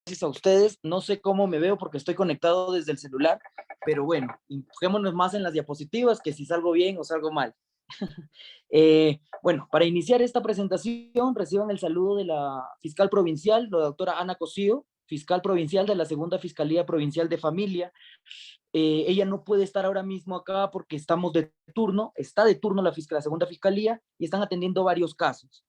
gracias a ustedes. No sé cómo me veo porque estoy conectado desde el celular, pero bueno, enfocémonos más en las diapositivas, que si salgo bien o salgo mal. Bueno, para iniciar esta presentación, reciban el saludo de la fiscal provincial, la doctora Ana Cosío, fiscal provincial de la Segunda Fiscalía Provincial de Familia. Ella no puede estar ahora mismo acá porque estamos de turno, está de turno la Segunda Fiscalía y están atendiendo varios casos.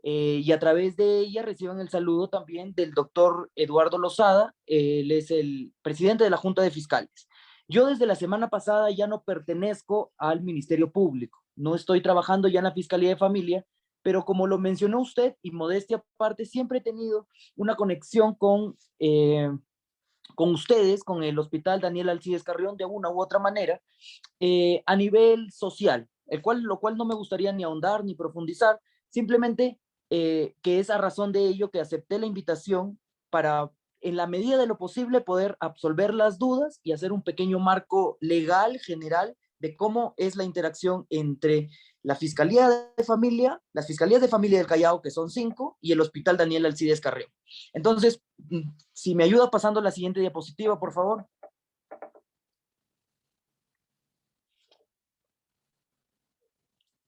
Y a través de ella reciban el saludo también del doctor Eduardo Lozada, él es el presidente de la Junta de Fiscales. Yo desde la semana pasada ya no pertenezco al Ministerio Público, no estoy trabajando ya en la Fiscalía de Familia, pero como lo mencionó usted, y modestia aparte, siempre he tenido una conexión con ustedes, con el Hospital Daniel Alcides Carrión, de una u otra manera, a nivel social, lo cual no me gustaría ni ahondar ni profundizar, simplemente que es a razón de ello que acepté la invitación para, en la medida de lo posible, poder absolver las dudas y hacer un pequeño marco legal general de cómo es la interacción entre la Fiscalía de Familia, las Fiscalías de Familia del Callao, que son 5, y el Hospital Daniel Alcides Carrión. Entonces, si me ayuda pasando la siguiente diapositiva, por favor.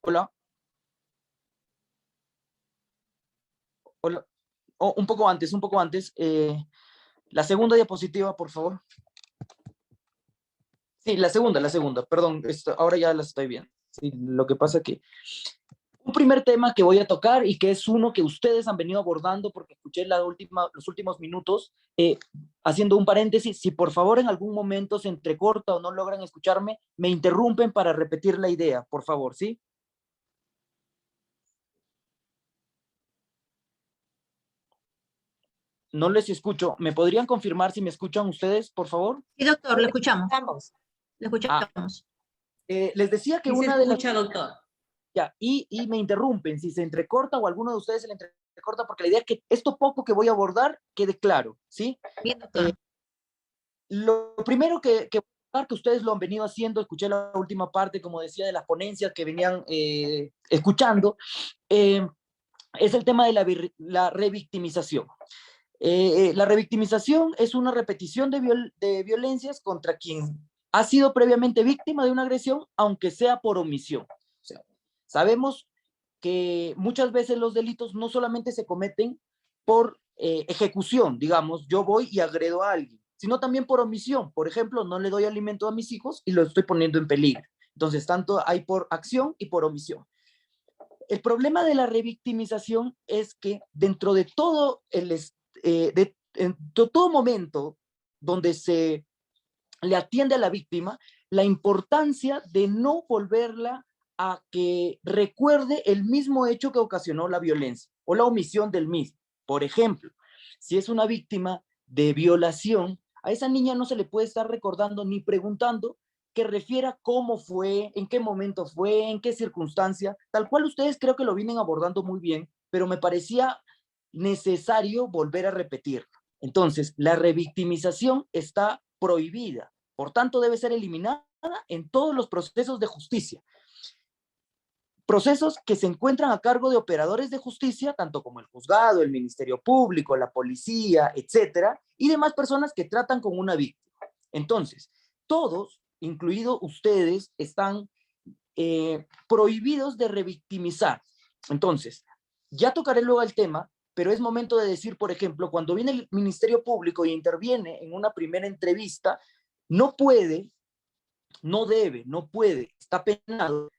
Hola. Hola. Oh, un poco antes, un poco antes. La segunda diapositiva, por favor. Sí, la segunda, perdón, ahora ya la estoy viendo. Sí, lo que pasa que un primer tema que voy a tocar y que es uno que ustedes han venido abordando porque escuché los últimos minutos, haciendo un paréntesis, si por favor en algún momento se entrecorta o no logran escucharme, me interrumpen para repetir la idea, por favor, ¿sí? No les escucho. ¿Me podrían confirmar si me escuchan ustedes, por favor? Sí, doctor, lo escuchamos. Lo Ah, escuchamos. les decía que Sí se una de las... escucha, doctor. Ya, y me interrumpen si se entrecorta o alguno de ustedes se le entrecorta, porque la idea es que esto poco que voy a abordar quede claro, ¿sí? Bien, doctor. Lo primero que ustedes lo han venido haciendo, escuché la última parte, como decía, de las ponencias que venían escuchando, es el tema de la revictimización. La revictimización es una repetición de violencias contra quien ha sido previamente víctima de una agresión, aunque sea por omisión. O sea, sabemos que muchas veces los delitos no solamente se cometen por ejecución, digamos, yo voy y agredo a alguien, sino también por omisión. Por ejemplo, no le doy alimento a mis hijos y lo estoy poniendo en peligro. Entonces, tanto hay por acción y por omisión. El problema de la revictimización es que dentro de todo en todo momento donde se le atiende a la víctima, la importancia de no volverla a que recuerde el mismo hecho que ocasionó la violencia o la omisión del mismo. Por ejemplo, si es una víctima de violación, a esa niña no se le puede estar recordando ni preguntando que refiera cómo fue, en qué momento fue, en qué circunstancia, tal cual ustedes creo que lo vienen abordando muy bien, pero me parecía necesario volver a repetirlo. Entonces, la revictimización está prohibida, por tanto debe ser eliminada en todos los procesos de justicia. Procesos que se encuentran a cargo de operadores de justicia, tanto como el juzgado, el Ministerio Público, la policía, etcétera, y demás personas que tratan con una víctima. Entonces, todos, incluidos ustedes, están prohibidos de revictimizar. Entonces, ya tocaré luego el tema, pero es momento de decir, por ejemplo, cuando viene el Ministerio Público y interviene en una primera entrevista, no puede, no debe, no puede, está penado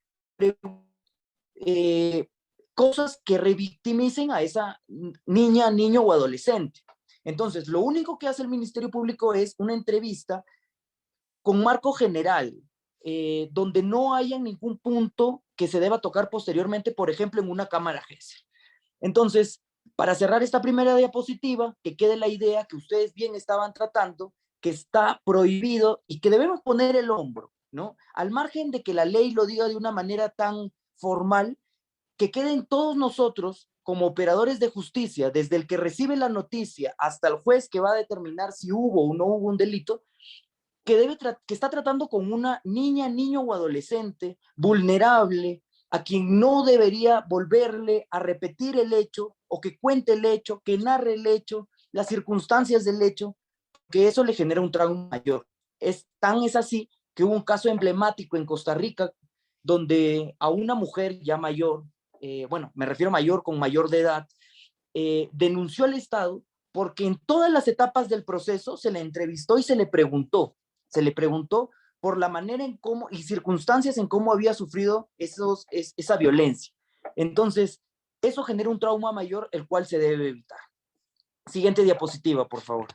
eh, cosas que revictimicen a esa niña, niño o adolescente. Entonces, lo único que hace el Ministerio Público es una entrevista con marco general, donde no haya ningún punto que se deba tocar posteriormente, por ejemplo, en una cámara GESEL. Entonces, para cerrar esta primera diapositiva, que quede la idea que ustedes bien estaban tratando, que está prohibido y que debemos poner el hombro, ¿no? Al margen de que la ley lo diga de una manera tan formal, que queden todos nosotros como operadores de justicia, desde el que recibe la noticia hasta el juez que va a determinar si hubo o no hubo un delito, que está tratando con una niña, niño o adolescente vulnerable, a quien no debería volverle a repetir el hecho o que cuente el hecho, que narre el hecho, las circunstancias del hecho, que eso le genera un trauma mayor. Es así que hubo un caso emblemático en Costa Rica donde a una mujer ya mayor, bueno, me refiero mayor con mayor de edad, denunció al Estado porque en todas las etapas del proceso se le entrevistó y se le preguntó por la manera en cómo y circunstancias en cómo había sufrido esa violencia. Entonces, eso genera un trauma mayor, el cual se debe evitar. Siguiente diapositiva, por favor.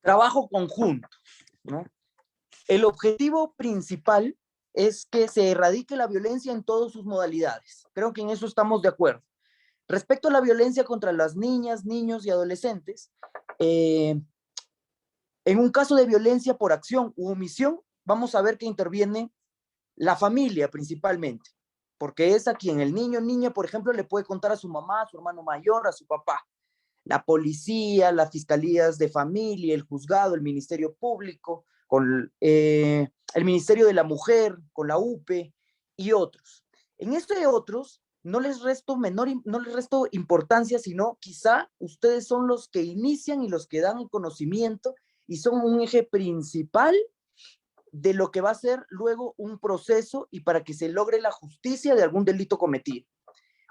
Trabajo conjunto, ¿no? El objetivo principal es que se erradique la violencia en todas sus modalidades. Creo que en eso estamos de acuerdo. Respecto a la violencia contra las niñas, niños y adolescentes, en un caso de violencia por acción u omisión, vamos a ver que interviene la familia principalmente, porque es a quien el niño o niña, por ejemplo, le puede contar a su mamá, a su hermano mayor, a su papá. La policía, las fiscalías de familia, el juzgado, el Ministerio Público, con el Ministerio de la Mujer, con la UPE y otros. En este otros, no les resto importancia, sino quizá ustedes son los que inician y los que dan el conocimiento y son un eje principal de lo que va a ser luego un proceso y para que se logre la justicia de algún delito cometido.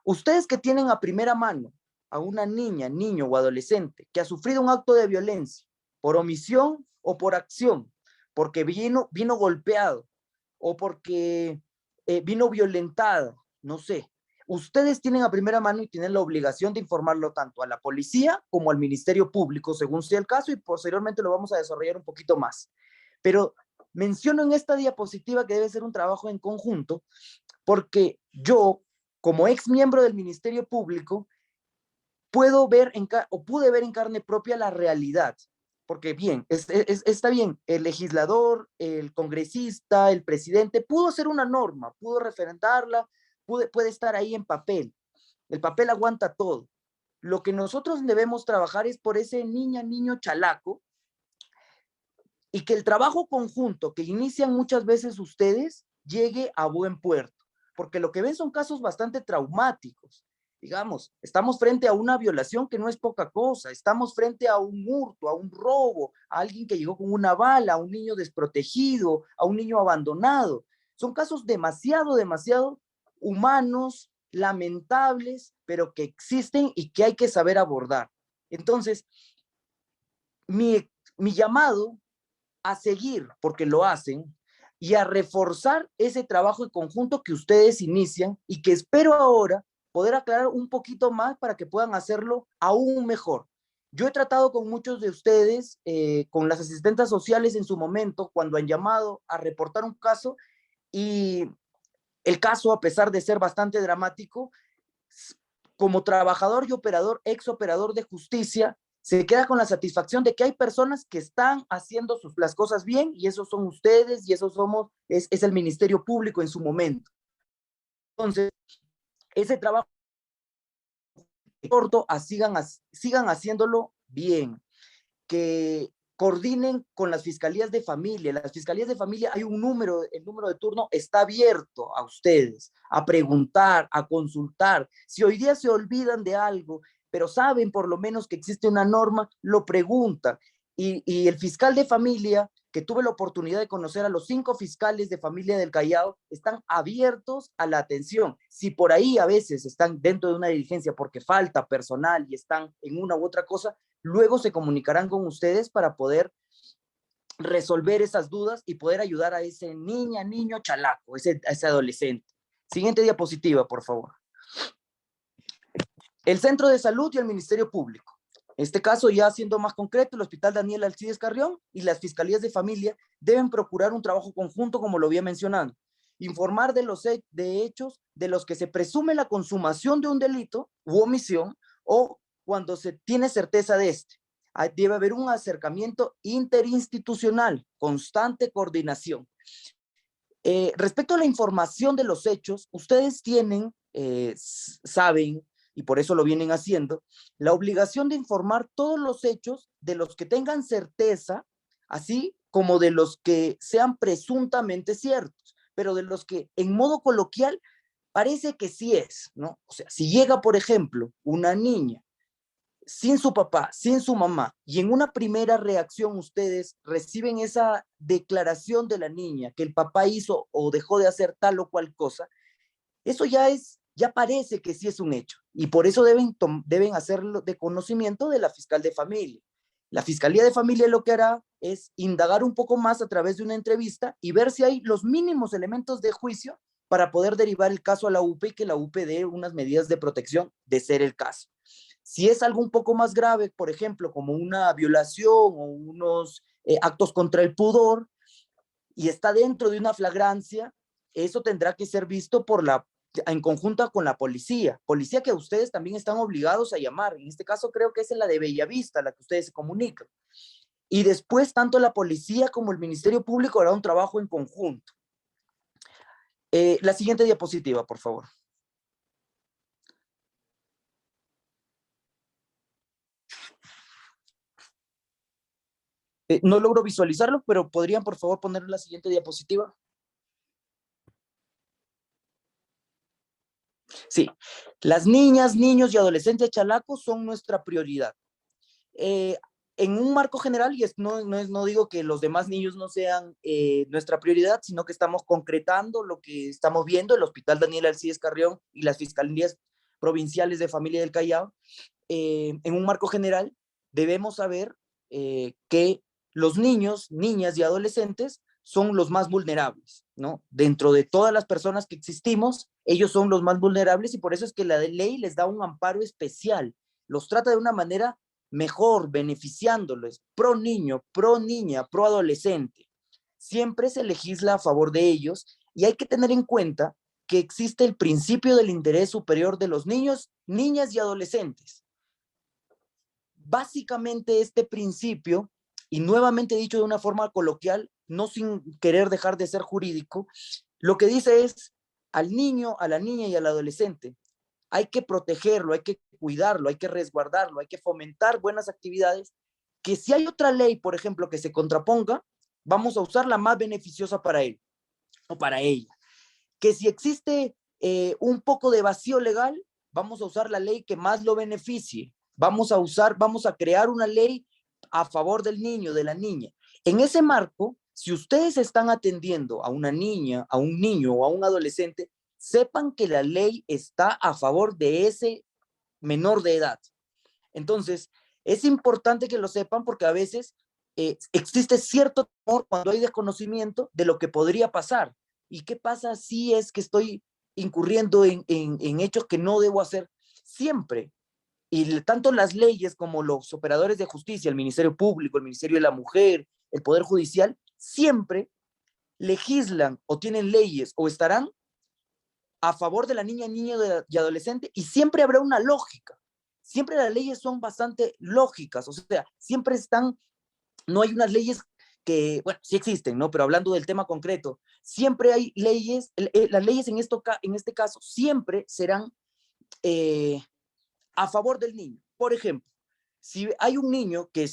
Ustedes que tienen a primera mano a una niña, niño o adolescente que ha sufrido un acto de violencia por omisión o por acción, porque vino golpeado o porque vino violentada, no sé. Ustedes tienen a primera mano y tienen la obligación de informarlo tanto a la policía como al Ministerio Público, según sea el caso, y posteriormente lo vamos a desarrollar un poquito más. Pero menciono en esta diapositiva que debe ser un trabajo en conjunto, porque yo, como ex miembro del Ministerio Público, pude ver en carne propia la realidad. Porque bien, está bien, el legislador, el congresista, el presidente, pudo hacer una norma, pudo referendarla, puede estar ahí en papel. El papel aguanta todo. Lo que nosotros debemos trabajar es por ese niña, niño chalaco, y que el trabajo conjunto que inician muchas veces ustedes llegue a buen puerto. Porque lo que ven son casos bastante traumáticos. Digamos, estamos frente a una violación que no es poca cosa, estamos frente a un hurto, a un robo, a alguien que llegó con una bala, a un niño desprotegido, a un niño abandonado. Son casos demasiado, demasiado humanos, lamentables, pero que existen y que hay que saber abordar. Entonces, mi llamado a seguir, porque lo hacen, y a reforzar ese trabajo en conjunto que ustedes inician y que espero ahora poder aclarar un poquito más para que puedan hacerlo aún mejor. Yo he tratado con muchos de ustedes, con las asistentes sociales en su momento, cuando han llamado a reportar un caso, y el caso, a pesar de ser bastante dramático, como trabajador y operador, ex operador de justicia, se queda con la satisfacción de que hay personas que están haciendo las cosas bien, y esos son ustedes y esos es el Ministerio Público en su momento. Entonces, ese trabajo corto, sigan haciéndolo bien, que coordinen con las fiscalías de familia. Las fiscalías de familia, hay un número, el número de turno está abierto a ustedes, a preguntar, a consultar. Si hoy día se olvidan de algo, pero saben por lo menos que existe una norma, lo preguntan. Y el fiscal de familia, que tuve la oportunidad de conocer a los 5 fiscales de familia del Callao, están abiertos a la atención. Si por ahí a veces están dentro de una diligencia porque falta personal y están en una u otra cosa, luego se comunicarán con ustedes para poder resolver esas dudas y poder ayudar a ese niño chalaco, a ese adolescente. Siguiente diapositiva, por favor. El Centro de Salud y el Ministerio Público. En este caso, ya siendo más concreto, el Hospital Daniel Alcides Carrión y las Fiscalías de Familia deben procurar un trabajo conjunto, como lo había mencionado. Informar de los hechos de los que se presume la consumación de un delito u omisión, o cuando se tiene certeza de este. Debe haber un acercamiento interinstitucional, constante coordinación. Respecto a la información de los hechos, ustedes saben, y por eso lo vienen haciendo, la obligación de informar todos los hechos de los que tengan certeza, así como de los que sean presuntamente ciertos. pero de los que en modo coloquial parece que sí es, ¿no? O sea, si llega, por ejemplo, una niña sin su papá, sin su mamá, y en una primera reacción ustedes reciben esa declaración de la niña que el papá hizo o dejó de hacer tal o cual cosa, eso ya parece que sí es un hecho, y por eso deben hacerlo de conocimiento de la fiscal de familia. La Fiscalía de Familia lo que hará es indagar un poco más a través de una entrevista y ver si hay los mínimos elementos de juicio para poder derivar el caso a la UPE y que la UPE dé unas medidas de protección de ser el caso. Si es algo un poco más grave, por ejemplo, como una violación o unos actos contra el pudor, y está dentro de una flagrancia, eso tendrá que ser visto en conjunta con la policía que ustedes también están obligados a llamar. En este caso creo que es la de Bellavista, la que ustedes se comunican. Y después tanto la policía como el Ministerio Público hará un trabajo en conjunto. La siguiente diapositiva, por favor. No logro visualizarlo, pero podrían por favor poner la siguiente diapositiva. Sí, las niñas, niños y adolescentes chalacos son nuestra prioridad. En un marco general, y no digo que los demás niños no sean nuestra prioridad, sino que estamos concretando lo que estamos viendo, el Hospital Daniel Alcides Carrión y las Fiscalías Provinciales de Familia del Callao. En un marco general, debemos saber que los niños, niñas y adolescentes son los más vulnerables, ¿no? Dentro de todas las personas que existimos, ellos son los más vulnerables y por eso es que la ley les da un amparo especial, los trata de una manera mejor, beneficiándoles, pro niño, pro niña, pro adolescente. Siempre se legisla a favor de ellos y hay que tener en cuenta que existe el principio del interés superior de los niños, niñas y adolescentes. Básicamente este principio, y nuevamente dicho de una forma coloquial, no sin querer dejar de ser jurídico, lo que dice es al niño, a la niña y al adolescente, hay que protegerlo, hay que cuidarlo, hay que resguardarlo, hay que fomentar buenas actividades, que si hay otra ley, por ejemplo, que se contraponga, vamos a usar la más beneficiosa para él o para ella. Que si existe un poco de vacío legal, vamos a usar la ley que más lo beneficie. Vamos a crear una ley a favor del niño, de la niña. En ese marco, si ustedes están atendiendo a una niña, a un niño o a un adolescente, sepan que la ley está a favor de ese menor de edad. Entonces, es importante que lo sepan porque a veces existe cierto temor cuando hay desconocimiento de lo que podría pasar. ¿Y qué pasa si es que estoy incurriendo en hechos que no debo hacer? Siempre, y tanto las leyes como los operadores de justicia, el Ministerio Público, el Ministerio de la Mujer, el Poder Judicial, siempre legislan o tienen leyes o estarán a favor de la niña, niño y adolescente, y siempre habrá una lógica. Siempre las leyes son bastante lógicas, o sea, siempre están, no hay unas leyes que, bueno, sí existen, ¿no? Pero hablando del tema concreto, siempre hay leyes, las leyes en este caso siempre serán a favor del niño. Por ejemplo, si hay un niño que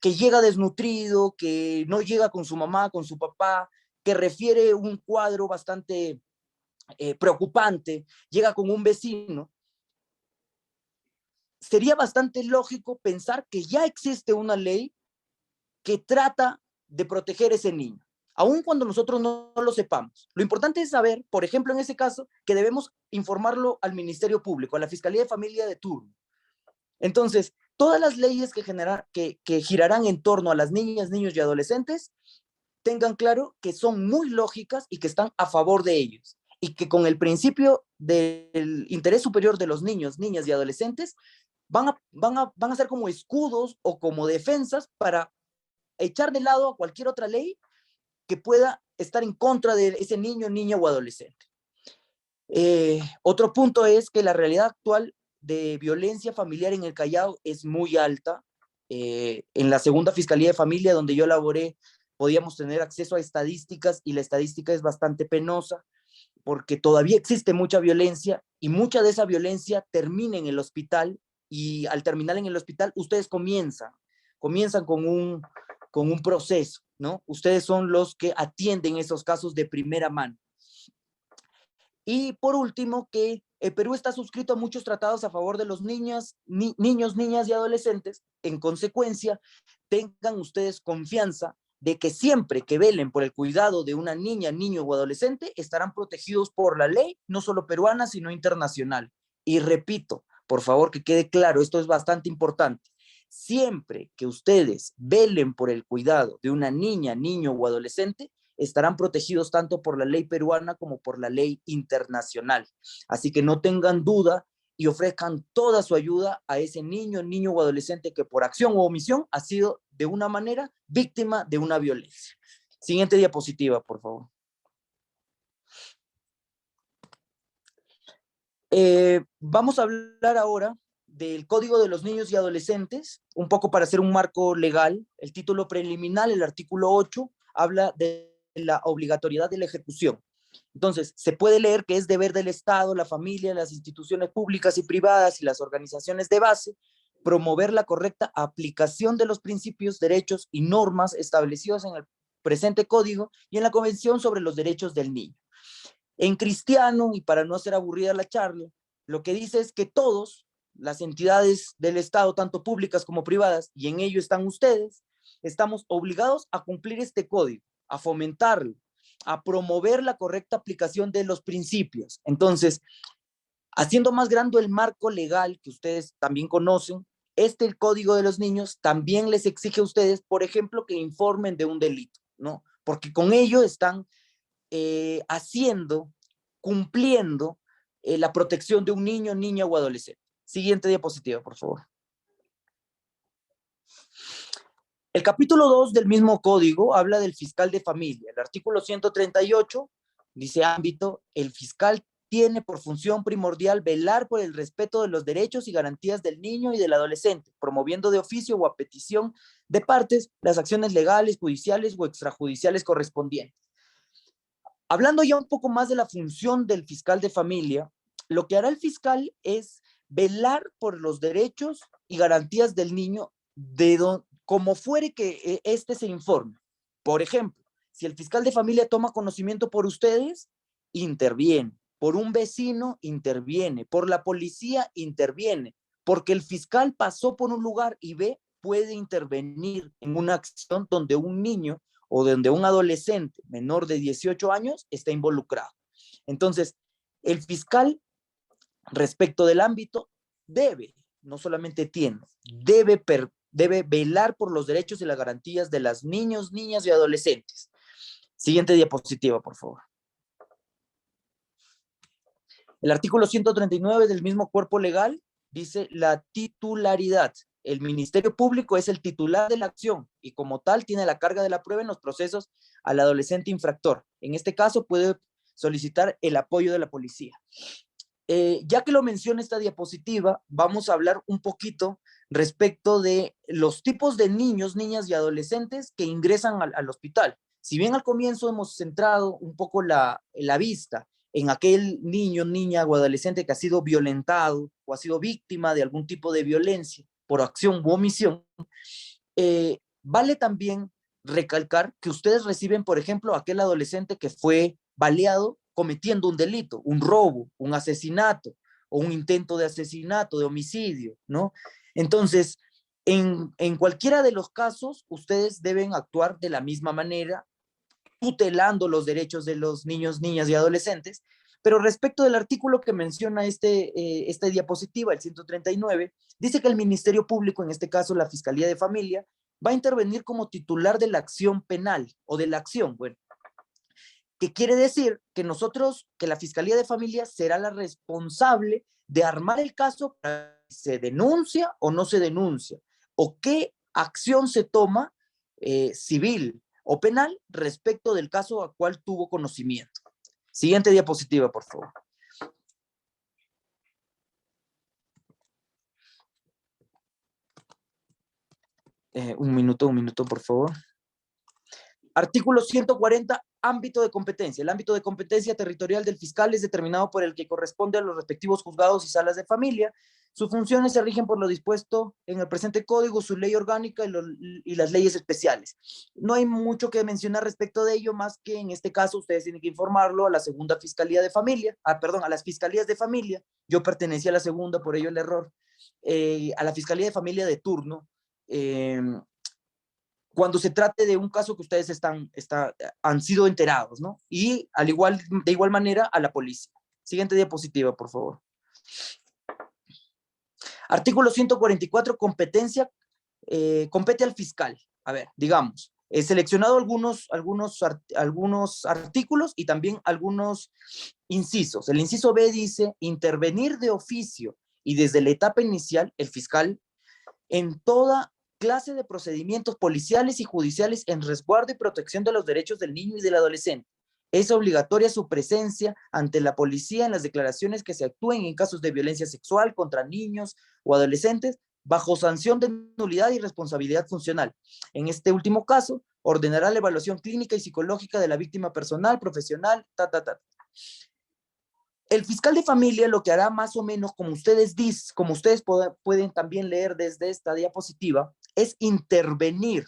llega desnutrido, que no llega con su mamá, con su papá, que refiere un cuadro bastante preocupante, llega con un vecino, sería bastante lógico pensar que ya existe una ley que trata de proteger a ese niño, aun cuando nosotros no lo sepamos. Lo importante es saber, por ejemplo, en ese caso, que debemos informarlo al Ministerio Público, a la Fiscalía de Familia de turno. Entonces, todas las leyes que girarán en torno a las niñas, niños y adolescentes, tengan claro que son muy lógicas y que están a favor de ellos. Y que con el principio del interés superior de los niños, niñas y adolescentes, van a ser como escudos o como defensas para echar de lado a cualquier otra ley que pueda estar en contra de ese niño, niña o adolescente. Otro punto es que la realidad actual de violencia familiar en el Callao es muy alta. En la segunda Fiscalía de Familia, donde yo laboré, podíamos tener acceso a estadísticas y la estadística es bastante penosa porque todavía existe mucha violencia y mucha de esa violencia termina en el hospital y al terminar en el hospital ustedes comienzan con un proceso, ¿no? Ustedes son los que atienden esos casos de primera mano. Y por último, que el Perú está suscrito a muchos tratados a favor de los niños, niñas y adolescentes. En consecuencia, tengan ustedes confianza de que siempre que velen por el cuidado de una niña, niño o adolescente, estarán protegidos por la ley, no solo peruana, sino internacional. Y repito, por favor, que quede claro, esto es bastante importante. Siempre que ustedes velen por el cuidado de una niña, niño o adolescente, estarán protegidos tanto por la ley peruana como por la ley internacional. Así que no tengan duda y ofrezcan toda su ayuda a ese niño, niño o adolescente que por acción o omisión ha sido de una manera víctima de una violencia. Siguiente diapositiva, por favor. Vamos a hablar ahora del Código de los Niños y Adolescentes, un poco para hacer un marco legal. El título preliminar, el artículo 8, habla de la obligatoriedad de la ejecución. Entonces, se puede leer que es deber del Estado, la familia, las instituciones públicas y privadas y las organizaciones de base promover la correcta aplicación de los principios, derechos y normas establecidos en el presente código y en la Convención sobre los Derechos del Niño. En cristiano, y para no hacer aburrida la charla, lo que dice es que todos, las entidades del Estado, tanto públicas como privadas, y en ello están ustedes, estamos obligados a cumplir este código, a fomentarlo, a promover la correcta aplicación de los principios. Entonces, haciendo más grande el marco legal que ustedes también conocen, el Código de los Niños también les exige a ustedes, por ejemplo, que informen de un delito, ¿no? Porque con ello están cumpliendo la protección de un niño, niña o adolescente. Siguiente diapositiva, por favor. El capítulo 2 del mismo código habla del fiscal de familia. El artículo 138 dice ámbito, el fiscal tiene por función primordial velar por el respeto de los derechos y garantías del niño y del adolescente, promoviendo de oficio o a petición de partes las acciones legales, judiciales o extrajudiciales correspondientes. Hablando ya un poco más de la función del fiscal de familia, lo que hará el fiscal es velar por los derechos y garantías del niño como fuere que éste se informe. Por ejemplo, si el fiscal de familia toma conocimiento por ustedes, interviene. Por un vecino, interviene. Por la policía, interviene. Porque el fiscal pasó por un lugar y puede intervenir en una acción donde un niño o donde un adolescente menor de 18 años está involucrado. Entonces, el fiscal, respecto del ámbito, no solamente debe velar por los derechos y las garantías de las niños, niñas y adolescentes. Siguiente diapositiva, por favor. El artículo 139 del mismo cuerpo legal dice la titularidad. El Ministerio Público es el titular de la acción y como tal tiene la carga de la prueba en los procesos al adolescente infractor. En este caso puede solicitar el apoyo de la policía. Ya que lo menciona esta diapositiva, vamos a hablar un poquito respecto de los tipos de niños, niñas y adolescentes que ingresan al hospital. Si bien al comienzo hemos centrado un poco la vista en aquel niño, niña o adolescente que ha sido violentado o ha sido víctima de algún tipo de violencia por acción u omisión, vale también recalcar que ustedes reciben, por ejemplo, aquel adolescente que fue baleado cometiendo un delito, un robo, un asesinato o un intento de asesinato, de homicidio, ¿no? Entonces, en cualquiera de los casos, ustedes deben actuar de la misma manera, tutelando los derechos de los niños, niñas y adolescentes. Pero respecto del artículo que menciona esta diapositiva, el 139, dice que el Ministerio Público, en este caso la Fiscalía de Familia, va a intervenir como titular de la acción penal o de la acción, bueno, que quiere decir que que la Fiscalía de Familia será la responsable de armar el caso para si se denuncia o no se denuncia, o qué acción se toma civil o penal respecto del caso al cual tuvo conocimiento. Siguiente diapositiva, por favor. Un minuto, por favor. Artículo 140, ámbito de competencia. El ámbito de competencia territorial del fiscal es determinado por el que corresponde a los respectivos juzgados y salas de familia. Sus funciones se rigen por lo dispuesto en el presente código, su ley orgánica y las leyes especiales. No hay mucho que mencionar respecto de ello, más que en este caso ustedes tienen que informarlo a la segunda Fiscalía de Familia, a las Fiscalías de Familia. Yo pertenecía a la segunda, por ello el error. A la Fiscalía de Familia de turno, cuando se trate de un caso que ustedes han sido enterados, ¿no? Y de igual manera a la policía. Siguiente diapositiva, por favor. Artículo 144, competencia, compete al fiscal. A ver, digamos, he seleccionado algunos artículos y también algunos incisos. El inciso B dice, intervenir de oficio y desde la etapa inicial, el fiscal, en toda clase de procedimientos policiales y judiciales en resguardo y protección de los derechos del niño y del adolescente. Es obligatoria su presencia ante la policía en las declaraciones que se actúen en casos de violencia sexual contra niños o adolescentes bajo sanción de nulidad y responsabilidad funcional. En este último caso, ordenará la evaluación clínica y psicológica de la víctima personal, profesional, El fiscal de familia lo que hará más o menos, como ustedes pueden también leer desde esta diapositiva, es intervenir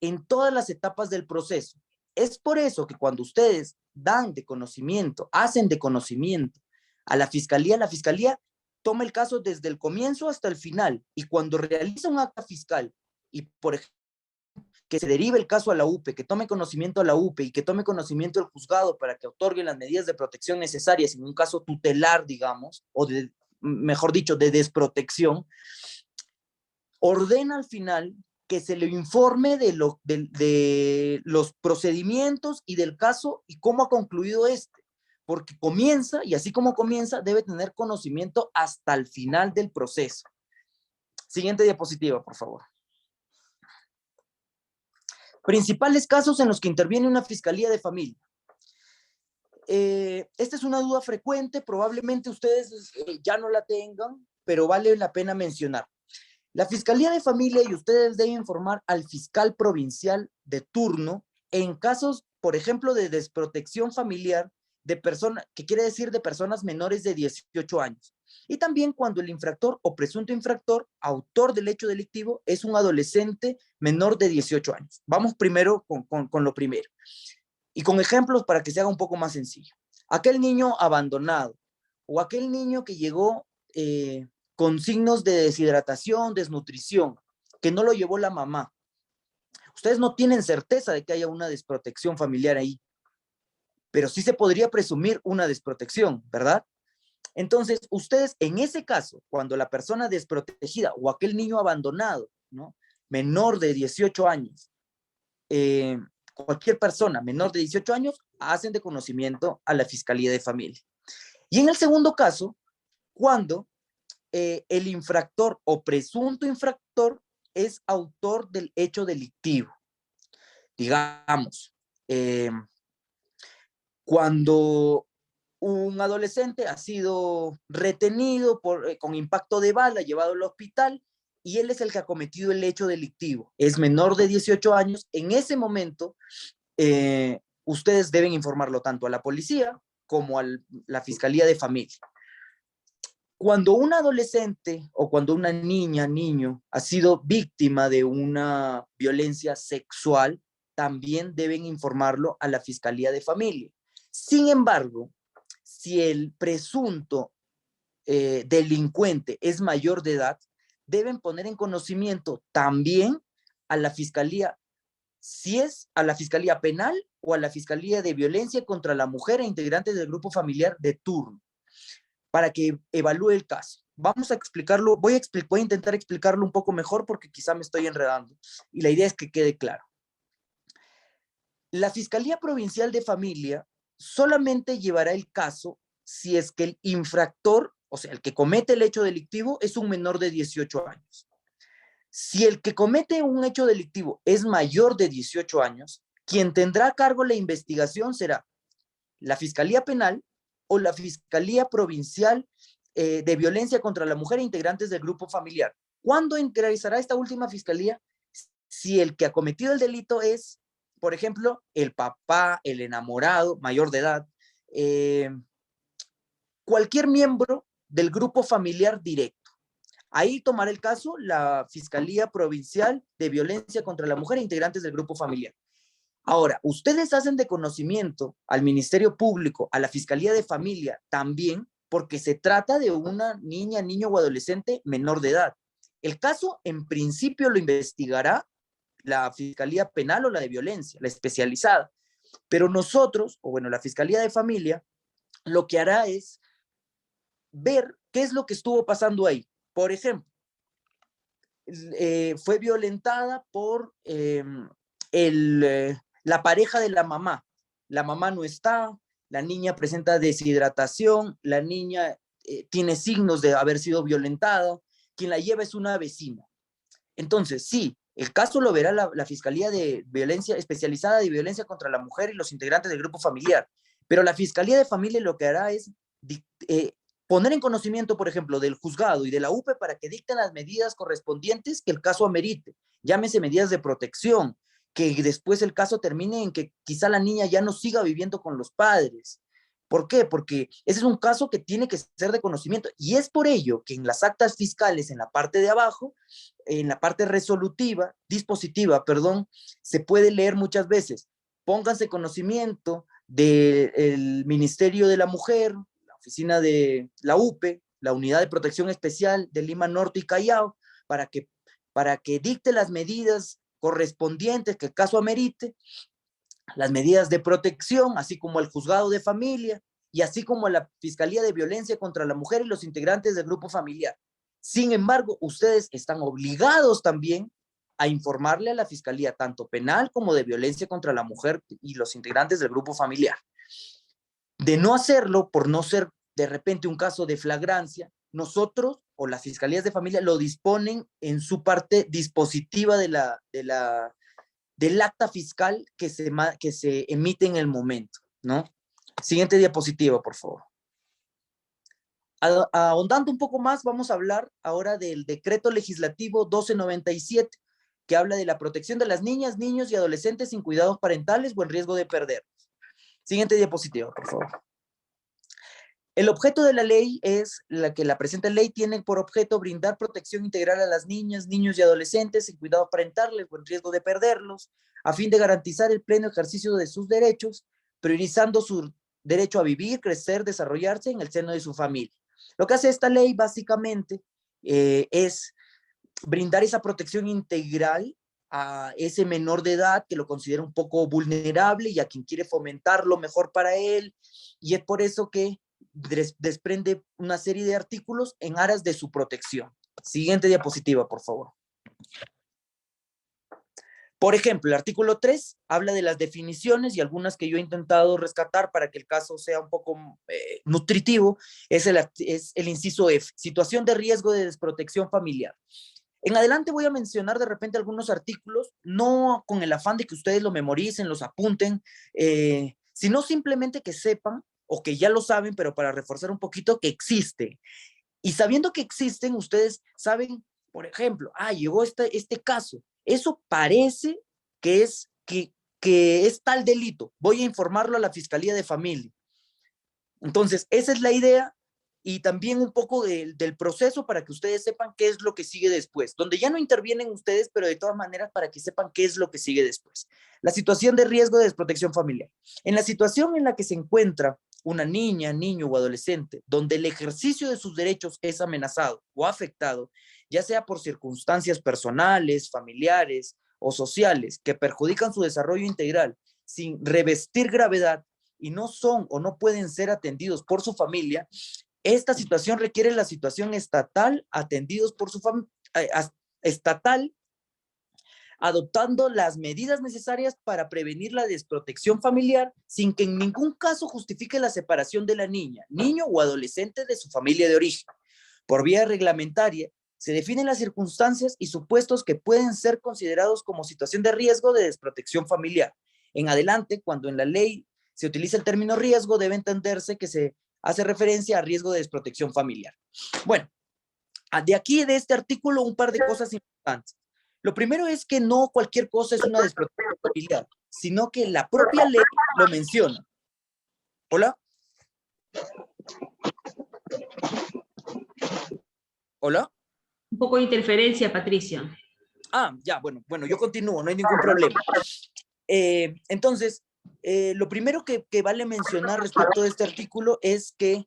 en todas las etapas del proceso. Es por eso que cuando ustedes hacen de conocimiento a la fiscalía toma el caso desde el comienzo hasta el final, y cuando realiza un acta fiscal, y por ejemplo, que se derive el caso a la UPE, que tome conocimiento a la UPE y que tome conocimiento el juzgado para que otorgue las medidas de protección necesarias en un caso tutelar, digamos, o mejor dicho, de desprotección, ordena al final que se le informe de los procedimientos y del caso y cómo ha concluido este, porque comienza, y así como comienza, debe tener conocimiento hasta el final del proceso. Siguiente diapositiva, por favor. Principales casos en los que interviene una fiscalía de familia. Esta es una duda frecuente, probablemente ustedes ya no la tengan, pero vale la pena mencionar. La Fiscalía de Familia y ustedes deben informar al fiscal provincial de turno en casos, por ejemplo, de desprotección familiar que quiere decir de personas menores de 18 años. Y también cuando el infractor o presunto infractor, autor del hecho delictivo, es un adolescente menor de 18 años. Vamos primero con lo primero. Y con ejemplos para que se haga un poco más sencillo. Aquel niño abandonado o aquel niño que llegó con signos de deshidratación, desnutrición, que no lo llevó la mamá. Ustedes no tienen certeza de que haya una desprotección familiar ahí, pero sí se podría presumir una desprotección, ¿verdad? Entonces, ustedes en ese caso, cuando la persona desprotegida o aquel niño abandonado, ¿no? Menor de 18 años, cualquier persona menor de 18 años, hacen de conocimiento a la Fiscalía de Familia. Y en el segundo caso, cuando el infractor o presunto infractor es autor del hecho delictivo. Digamos, cuando un adolescente ha sido retenido con impacto de bala, llevado al hospital, y él es el que ha cometido el hecho delictivo, es menor de 18 años, en ese momento ustedes deben informarlo tanto a la policía como a la Fiscalía de Familia. Cuando un adolescente o cuando una niño ha sido víctima de una violencia sexual, también deben informarlo a la Fiscalía de Familia. Sin embargo, si el presunto delincuente es mayor de edad, deben poner en conocimiento también a la Fiscalía, si es a la Fiscalía Penal o a la Fiscalía de Violencia contra la Mujer e integrantes del grupo familiar de turno, para que evalúe el caso. Vamos a explicarlo, voy a intentar explicarlo un poco mejor porque quizá me estoy enredando y la idea es que quede claro. La Fiscalía Provincial de Familia solamente llevará el caso si es que el infractor, o sea, el que comete el hecho delictivo, es un menor de 18 años. Si el que comete un hecho delictivo es mayor de 18 años, quien tendrá a cargo la investigación será la Fiscalía Penal o la Fiscalía Provincial de Violencia contra la Mujer e integrantes del grupo familiar. ¿Cuándo ingresará esta última fiscalía? Si el que ha cometido el delito es, por ejemplo, el papá, el enamorado, mayor de edad, cualquier miembro del grupo familiar directo. Ahí tomará el caso la Fiscalía Provincial de Violencia contra la Mujer e integrantes del grupo familiar. Ahora, ustedes hacen de conocimiento al Ministerio Público, a la Fiscalía de Familia también, porque se trata de una niña, niño o adolescente menor de edad. El caso, en principio, lo investigará la Fiscalía Penal o la de Violencia, la especializada. Pero nosotros, o bueno, la Fiscalía de Familia, lo que hará es ver qué es lo que estuvo pasando ahí. Por ejemplo, fue violentada por la pareja de la mamá. La mamá no está, la niña presenta deshidratación, la niña tiene signos de haber sido violentada, quien la lleva es una vecina. Entonces, sí, el caso lo verá la Fiscalía de Violencia Especializada de Violencia contra la Mujer y los integrantes del grupo familiar, pero la Fiscalía de Familia lo que hará es poner en conocimiento, por ejemplo, del juzgado y de la UPE para que dicten las medidas correspondientes que el caso amerite. Llámese medidas de protección, que después el caso termine en que quizá la niña ya no siga viviendo con los padres. ¿Por qué? Porque ese es un caso que tiene que ser de conocimiento y es por ello que en las actas fiscales, en la parte de abajo, en la parte resolutiva, dispositiva, perdón, se puede leer muchas veces. Pónganse conocimiento del Ministerio de la Mujer, la oficina de la UPE, la Unidad de Protección Especial de Lima Norte y Callao, para que dicte las medidas correspondientes que el caso amerite, las medidas de protección, así como el juzgado de familia y así como la Fiscalía de Violencia contra la Mujer y los integrantes del grupo familiar. Sin embargo, ustedes están obligados también a informarle a la Fiscalía, tanto penal como de violencia contra la mujer y los integrantes del grupo familiar. De no hacerlo, por no ser de repente un caso de flagrancia, nosotros o las Fiscalías de Familia lo disponen en su parte dispositiva del acta fiscal que se emite en el momento, ¿no? Siguiente diapositiva, por favor. Ahondando un poco más, vamos a hablar ahora del decreto legislativo 1297, que habla de la protección de las niñas, niños y adolescentes sin cuidados parentales o en riesgo de perderlos. Siguiente diapositiva, por favor. El objeto de la ley es la que la presente ley tiene por objeto brindar protección integral a las niñas, niños y adolescentes sin cuidados parentales o en riesgo de perderlos, a fin de garantizar el pleno ejercicio de sus derechos, priorizando su derecho a vivir, crecer, desarrollarse en el seno de su familia. Lo que hace esta ley básicamente es brindar esa protección integral a ese menor de edad que lo considera un poco vulnerable y a quien quiere fomentar lo mejor para él, y es por eso que desprende una serie de artículos en aras de su protección. Siguiente diapositiva, por favor. Por ejemplo, el artículo 3 habla de las definiciones y algunas que yo he intentado rescatar para que el caso sea un poco nutritivo, es el inciso F, situación de riesgo de desprotección familiar. En adelante voy a mencionar de repente algunos artículos, no con el afán de que ustedes lo memoricen, los apunten, sino simplemente que sepan, o que ya lo saben, pero para reforzar un poquito, que existe. Y sabiendo que existen, ustedes saben, por ejemplo, llegó este caso. Eso parece que es tal delito. Voy a informarlo a la Fiscalía de Familia. Entonces, esa es la idea y también un poco del proceso para que ustedes sepan qué es lo que sigue después, donde ya no intervienen ustedes, pero de todas maneras para que sepan qué es lo que sigue después. La situación de riesgo de desprotección familiar. En la situación en la que se encuentra una niña, niño o adolescente, donde el ejercicio de sus derechos es amenazado o afectado, ya sea por circunstancias personales, familiares o sociales que perjudican su desarrollo integral sin revestir gravedad y no son o no pueden ser atendidos por su familia, esta situación requiere la situación estatal atendidos por su estatal, adoptando las medidas necesarias para prevenir la desprotección familiar sin que en ningún caso justifique la separación de la niña, niño o adolescente de su familia de origen. Por vía reglamentaria, se definen las circunstancias y supuestos que pueden ser considerados como situación de riesgo de desprotección familiar. En adelante, cuando en la ley se utiliza el término riesgo, debe entenderse que se hace referencia a riesgo de desprotección familiar. Bueno, de aquí, de este artículo, un par de cosas importantes. Lo primero es que no cualquier cosa es una desprotección familiar, sino que la propia ley lo menciona. ¿Hola? ¿Hola? Un poco de interferencia, Patricio. Ya, bueno, yo continúo, no hay ningún problema. Entonces, lo primero que vale mencionar respecto de este artículo es que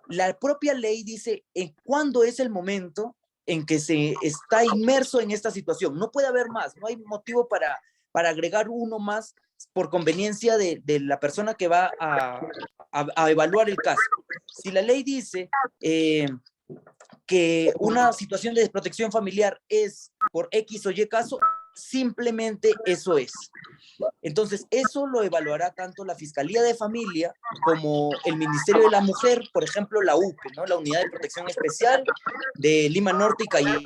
la propia ley dice en cuándo es el momento en que se está inmerso en esta situación. No puede haber más, no hay motivo para agregar uno más por conveniencia de la persona que va a evaluar el caso. Si la ley dice que una situación de desprotección familiar es por X o Y caso, simplemente eso es. Entonces, eso lo evaluará tanto la Fiscalía de Familia como el Ministerio de la Mujer, por ejemplo, la UPE, ¿no? La Unidad de Protección Especial de Lima Norte y Callao.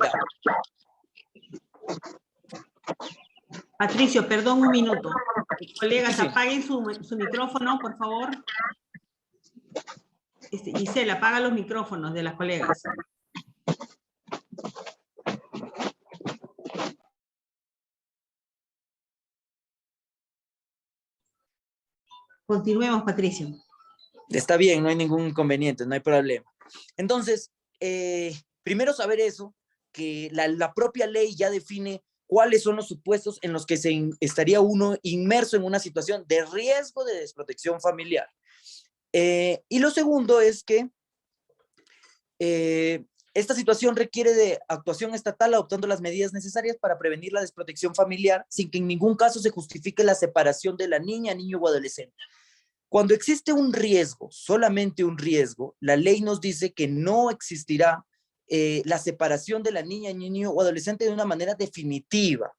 Patricio, perdón un minuto. Colegas, Sí. apaguen su micrófono, por favor. Gisela, apaga los micrófonos de las colegas. Continuemos, Patricio. Está bien, no hay ningún inconveniente, no hay problema. Entonces, primero saber eso, que la propia ley ya define cuáles son los supuestos en los que estaría uno inmerso en una situación de riesgo de desprotección familiar. Y lo segundo es que esta situación requiere de actuación estatal adoptando las medidas necesarias para prevenir la desprotección familiar sin que en ningún caso se justifique la separación de la niña, niño o adolescente. Cuando existe un riesgo, solamente un riesgo, la ley nos dice que no existirá la separación de la niña, niño o adolescente de una manera definitiva.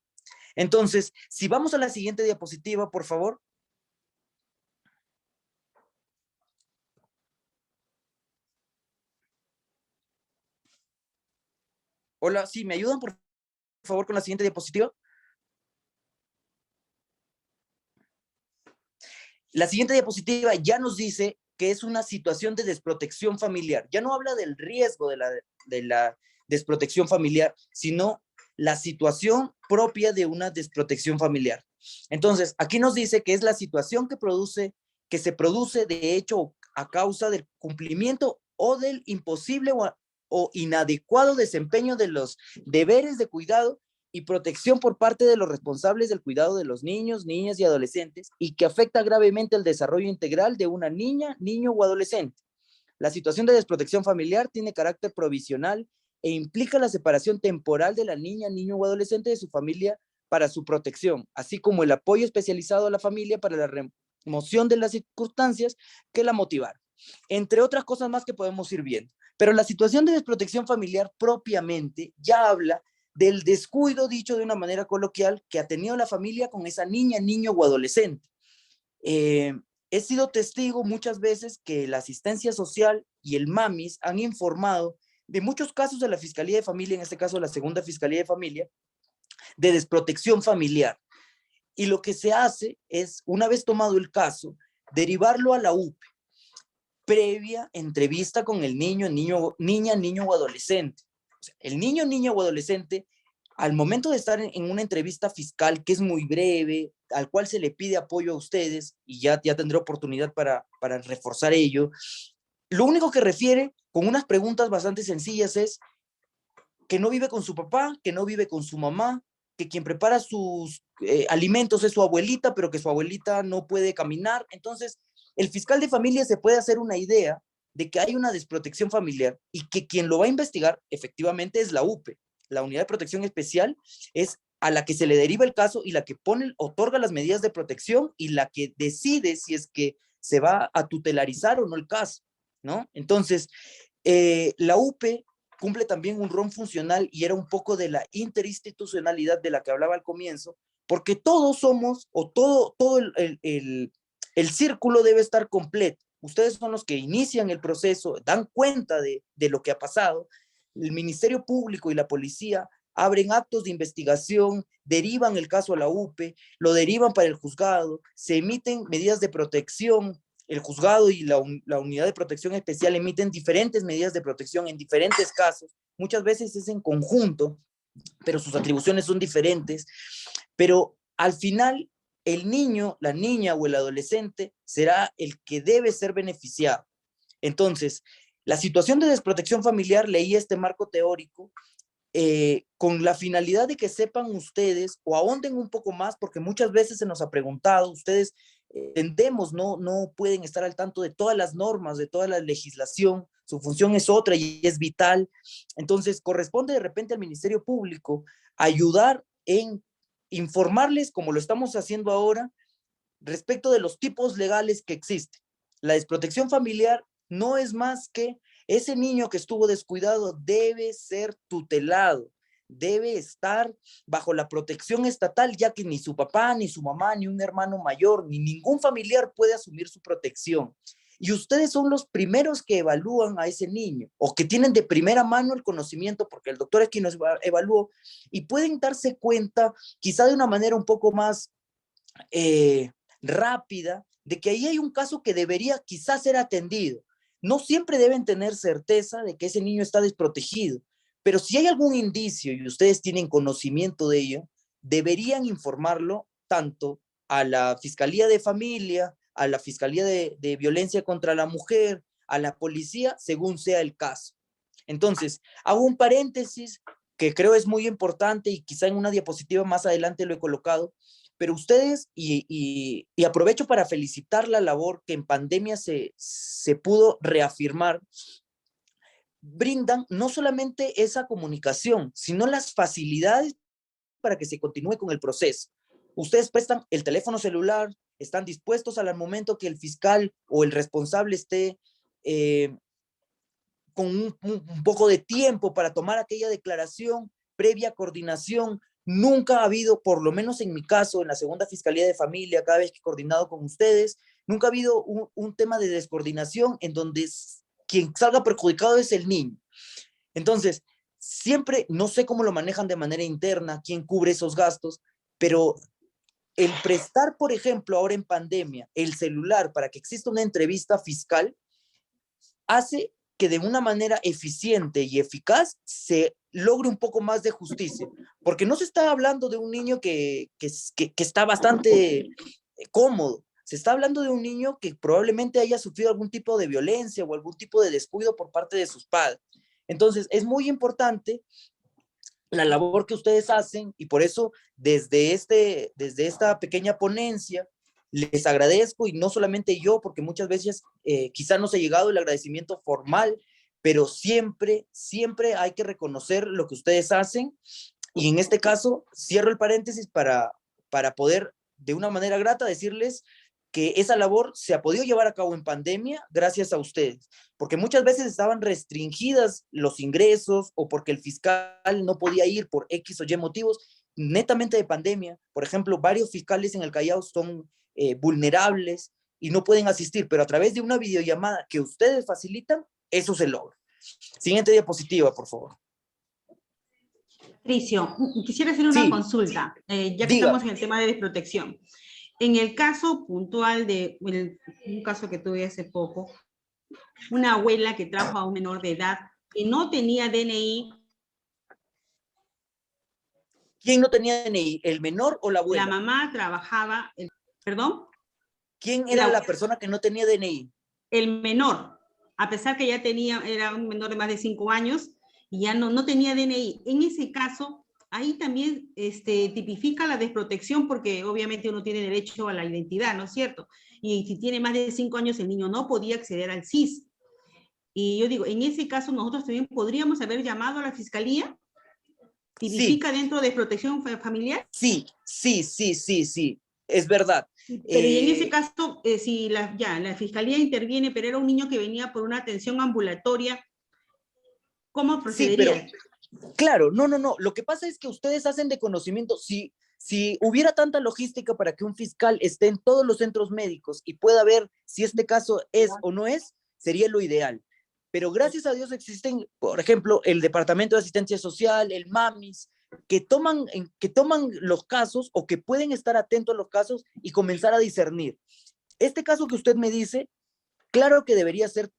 Entonces, si vamos a la siguiente diapositiva, por favor. Hola, sí, ¿me ayudan por favor con la siguiente diapositiva? La siguiente diapositiva ya nos dice que es una situación de desprotección familiar. Ya no habla del riesgo de la desprotección familiar, sino la situación propia de una desprotección familiar. Entonces, aquí nos dice que es la situación que se produce de hecho a causa del cumplimiento o del imposible o inadecuado desempeño de los deberes de cuidado y protección por parte de los responsables del cuidado de los niños, niñas y adolescentes y que afecta gravemente el desarrollo integral de una niña, niño o adolescente. La situación de desprotección familiar tiene carácter provisional e implica la separación temporal de la niña, niño o adolescente de su familia para su protección, así como el apoyo especializado a la familia para la remoción de las circunstancias que la motivaron, entre otras cosas más que podemos ir viendo. Pero la situación de desprotección familiar propiamente ya habla del descuido, dicho de una manera coloquial, que ha tenido la familia con esa niña, niño o adolescente. He sido testigo muchas veces que la asistencia social y el MAMIS han informado de muchos casos de la Fiscalía de Familia, en este caso la Segunda Fiscalía de Familia, de desprotección familiar. Y lo que se hace es, una vez tomado el caso, derivarlo a la UPE, previa entrevista con el niña, niño o adolescente. O sea, el niño, niña o adolescente, al momento de estar en una entrevista fiscal que es muy breve, al cual se le pide apoyo a ustedes, y ya tendré oportunidad para reforzar ello, lo único que refiere con unas preguntas bastante sencillas es que no vive con su papá, que no vive con su mamá, que quien prepara sus alimentos es su abuelita, pero que su abuelita no puede caminar. Entonces, el fiscal de familia se puede hacer una idea de que hay una desprotección familiar y que quien lo va a investigar efectivamente es la UPE, la Unidad de Protección Especial, es a la que se le deriva el caso y la que otorga las medidas de protección y la que decide si es que se va a tutelarizar o no el caso, ¿no? Entonces, la UPE cumple también un rol funcional y era un poco de la interinstitucionalidad de la que hablaba al comienzo, porque todos somos, o todo el círculo debe estar completo. Ustedes son los que inician el proceso, dan cuenta de lo que ha pasado. El Ministerio Público y la policía abren actos de investigación, derivan el caso a la UPE, lo derivan para el juzgado, se emiten medidas de protección, el juzgado y la unidad de protección especial emiten diferentes medidas de protección en diferentes casos, muchas veces es en conjunto, pero sus atribuciones son diferentes, pero al final el niño, la niña o el adolescente será el que debe ser beneficiado. Entonces, La situación de desprotección familiar, leí este marco teórico, con la finalidad de que sepan ustedes o ahonden un poco más, porque muchas veces se nos ha preguntado, ustedes entendemos, no pueden estar al tanto de todas las normas, de toda la legislación, su función es otra y es vital. Entonces, corresponde de repente al Ministerio Público ayudar en informarles, como lo estamos haciendo ahora, respecto de los tipos legales que existen. La desprotección familiar no es más que ese niño que estuvo descuidado debe ser tutelado, debe estar bajo la protección estatal, ya que ni su papá, ni su mamá, ni un hermano mayor, ni ningún familiar puede asumir su protección. Y ustedes son los primeros que evalúan a ese niño o que tienen de primera mano el conocimiento, porque el doctor es quien nos evaluó, y pueden darse cuenta, quizá de una manera un poco más rápida, de que ahí hay un caso que debería quizás ser atendido. No siempre deben tener certeza de que ese niño está desprotegido, pero si hay algún indicio y ustedes tienen conocimiento de ello, deberían informarlo tanto a la Fiscalía de Familia, a la Fiscalía de Violencia contra la Mujer, a la policía, según sea el caso. Entonces, hago un paréntesis que creo es muy importante y quizá en una diapositiva más adelante lo he colocado, pero ustedes, y aprovecho para felicitar la labor que en pandemia se pudo reafirmar, brindan no solamente esa comunicación, sino las facilidades para que se continúe con el proceso. Ustedes prestan el teléfono celular, están dispuestos al momento que el fiscal o el responsable esté con un poco de tiempo para tomar aquella declaración, previa coordinación. Nunca ha habido, por lo menos en mi caso, en la segunda Fiscalía de Familia, cada vez que he coordinado con ustedes, nunca ha habido un tema de descoordinación en donde quien salga perjudicado es el niño. Entonces, siempre, no sé cómo lo manejan de manera interna, quién cubre esos gastos, pero el prestar, por ejemplo, ahora en pandemia, el celular para que exista una entrevista fiscal, hace que de una manera eficiente y eficaz se logre un poco más de justicia, porque no se está hablando de un niño que está bastante cómodo, se está hablando de un niño que probablemente haya sufrido algún tipo de violencia o algún tipo de descuido por parte de sus padres. Entonces, es muy importante la labor que ustedes hacen y por eso desde esta pequeña ponencia les agradezco, y no solamente yo, porque muchas veces quizá no se ha llegado el agradecimiento formal, pero siempre hay que reconocer lo que ustedes hacen, y en este caso cierro el paréntesis para poder de una manera grata decirles que esa labor se ha podido llevar a cabo en pandemia gracias a ustedes, porque muchas veces estaban restringidas los ingresos o porque el fiscal no podía ir por X o Y motivos, netamente de pandemia. Por ejemplo, varios fiscales en el Callao son vulnerables y no pueden asistir, pero a través de una videollamada que ustedes facilitan, eso se logra. Siguiente diapositiva, por favor. Patricio, quisiera hacer una consulta, ya que estamos en el tema de desprotección. En el caso puntual de un caso que tuve hace poco, una abuela que trajo a un menor de edad que no tenía DNI. ¿Quién no tenía DNI? ¿El menor o la abuela? La mamá trabajaba, ¿perdón? ¿Quién era la persona que no tenía DNI? El menor, a pesar que ya era un menor de más de 5 años y ya no tenía DNI. En ese caso, ahí también tipifica la desprotección porque obviamente uno tiene derecho a la identidad, ¿no es cierto? Y si tiene más de 5 años, el niño no podía acceder al SIS. Y yo digo, en ese caso nosotros también podríamos haber llamado a la fiscalía. ¿Tipifica dentro de protección familiar? Sí, es verdad. Pero y en ese caso, si la fiscalía interviene, pero era un niño que venía por una atención ambulatoria, ¿cómo procedería? Sí, pero, claro, no. Lo que pasa es que ustedes hacen de conocimiento, si hubiera tanta logística para que un fiscal esté en todos los centros médicos y pueda ver si este caso es o no es, sería lo ideal. Pero gracias a Dios existen, por ejemplo, el Departamento de Asistencia Social, el MAMIS, que toman los casos o que pueden estar atentos a los casos y comenzar a discernir. Este caso que usted me dice, claro que debería ser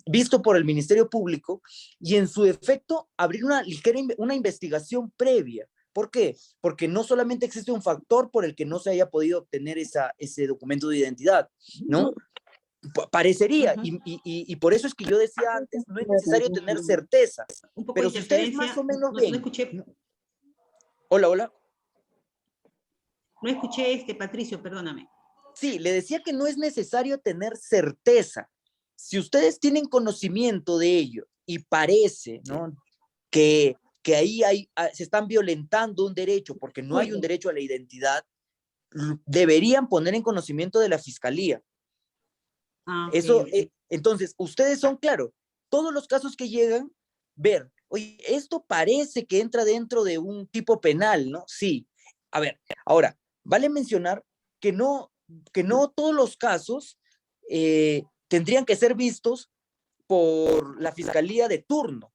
visto por el Ministerio Público y en su defecto abrir una investigación previa. ¿Por qué? Porque no solamente existe un factor por el que no se haya podido obtener ese documento de identidad, ¿no? Parecería, Ujú. y por eso es que yo decía antes, no es necesario tener certeza, Un poco de pero si ustedes más interferencia, o menos no, no ven, escuché, hola, hola, no escuché Patricio, perdóname. sí, le decía que no es necesario tener certeza. Si ustedes tienen conocimiento de ello y parece, ¿no?, que ahí se están violentando un derecho porque no hay un derecho a la identidad, deberían poner en conocimiento de la fiscalía. Ah, ok, Eso, ok. entonces, ustedes son, claro, todos los casos que llegan, ver, oye, esto parece que entra dentro de un tipo penal, ¿no? Sí. A ver, ahora, vale mencionar que no todos los casos tendrían que ser vistos por la fiscalía de turno.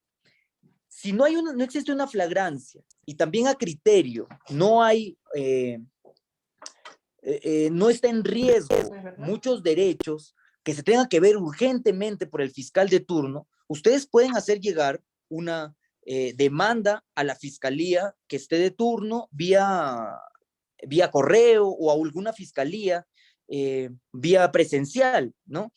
Si no, no existe una flagrancia y también a criterio, no hay, no está en riesgo muchos derechos que se tengan que ver urgentemente por el fiscal de turno, ustedes pueden hacer llegar una demanda a la fiscalía que esté de turno vía correo o a alguna fiscalía vía presencial, ¿no?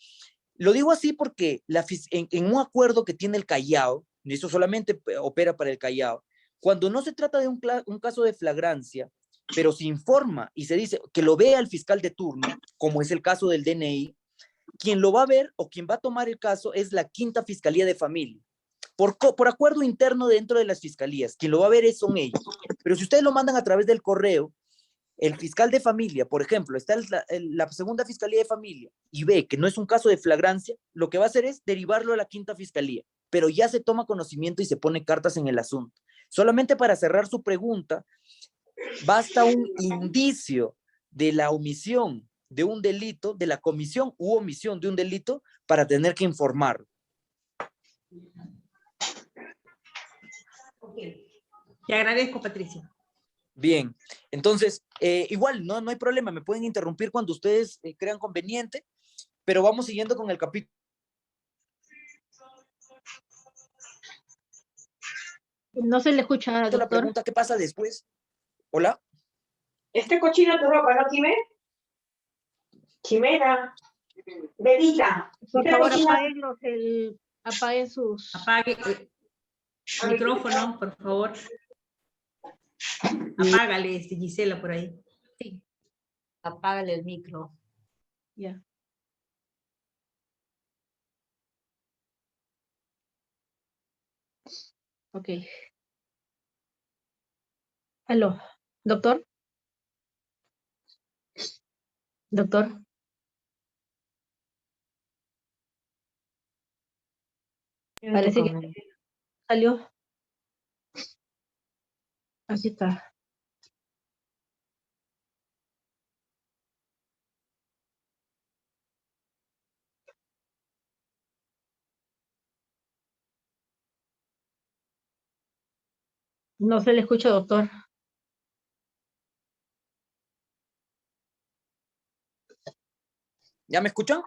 Lo digo así porque en un acuerdo que tiene el Callao, y eso solamente opera para el Callao, cuando no se trata de un caso de flagrancia, pero se informa y se dice que lo vea el fiscal de turno, como es el caso del DNI, quien lo va a ver o quien va a tomar el caso es la quinta fiscalía de familia. Por acuerdo interno dentro de las fiscalías, quien lo va a ver son ellos. Pero si ustedes lo mandan a través del correo, el fiscal de familia, por ejemplo, está la segunda fiscalía de familia y ve que no es un caso de flagrancia, lo que va a hacer es derivarlo a la quinta fiscalía, pero ya se toma conocimiento y se pone cartas en el asunto. Solamente para cerrar su pregunta, basta un indicio de la omisión de un delito, de la comisión u omisión de un delito, para tener que informar. Okay. Te agradezco, Patricia. Bien, entonces, igual, no hay problema, me pueden interrumpir cuando ustedes crean conveniente, pero vamos siguiendo con el capítulo. No se le escucha, La doctor. pregunta, ¿qué pasa después? ¿Hola? Este cochino tu ropa, ¿no, Jimé? Chimera, Verita. Por favor, apaguen sus... Apague el micrófono, por favor. Apágale, Gisela, por ahí. Sí. Apágale el micro. Ya. Ok. Aló, doctor. Doctor. Parece que salió. Aquí está. No se le escucha, doctor. ¿Ya me escuchan?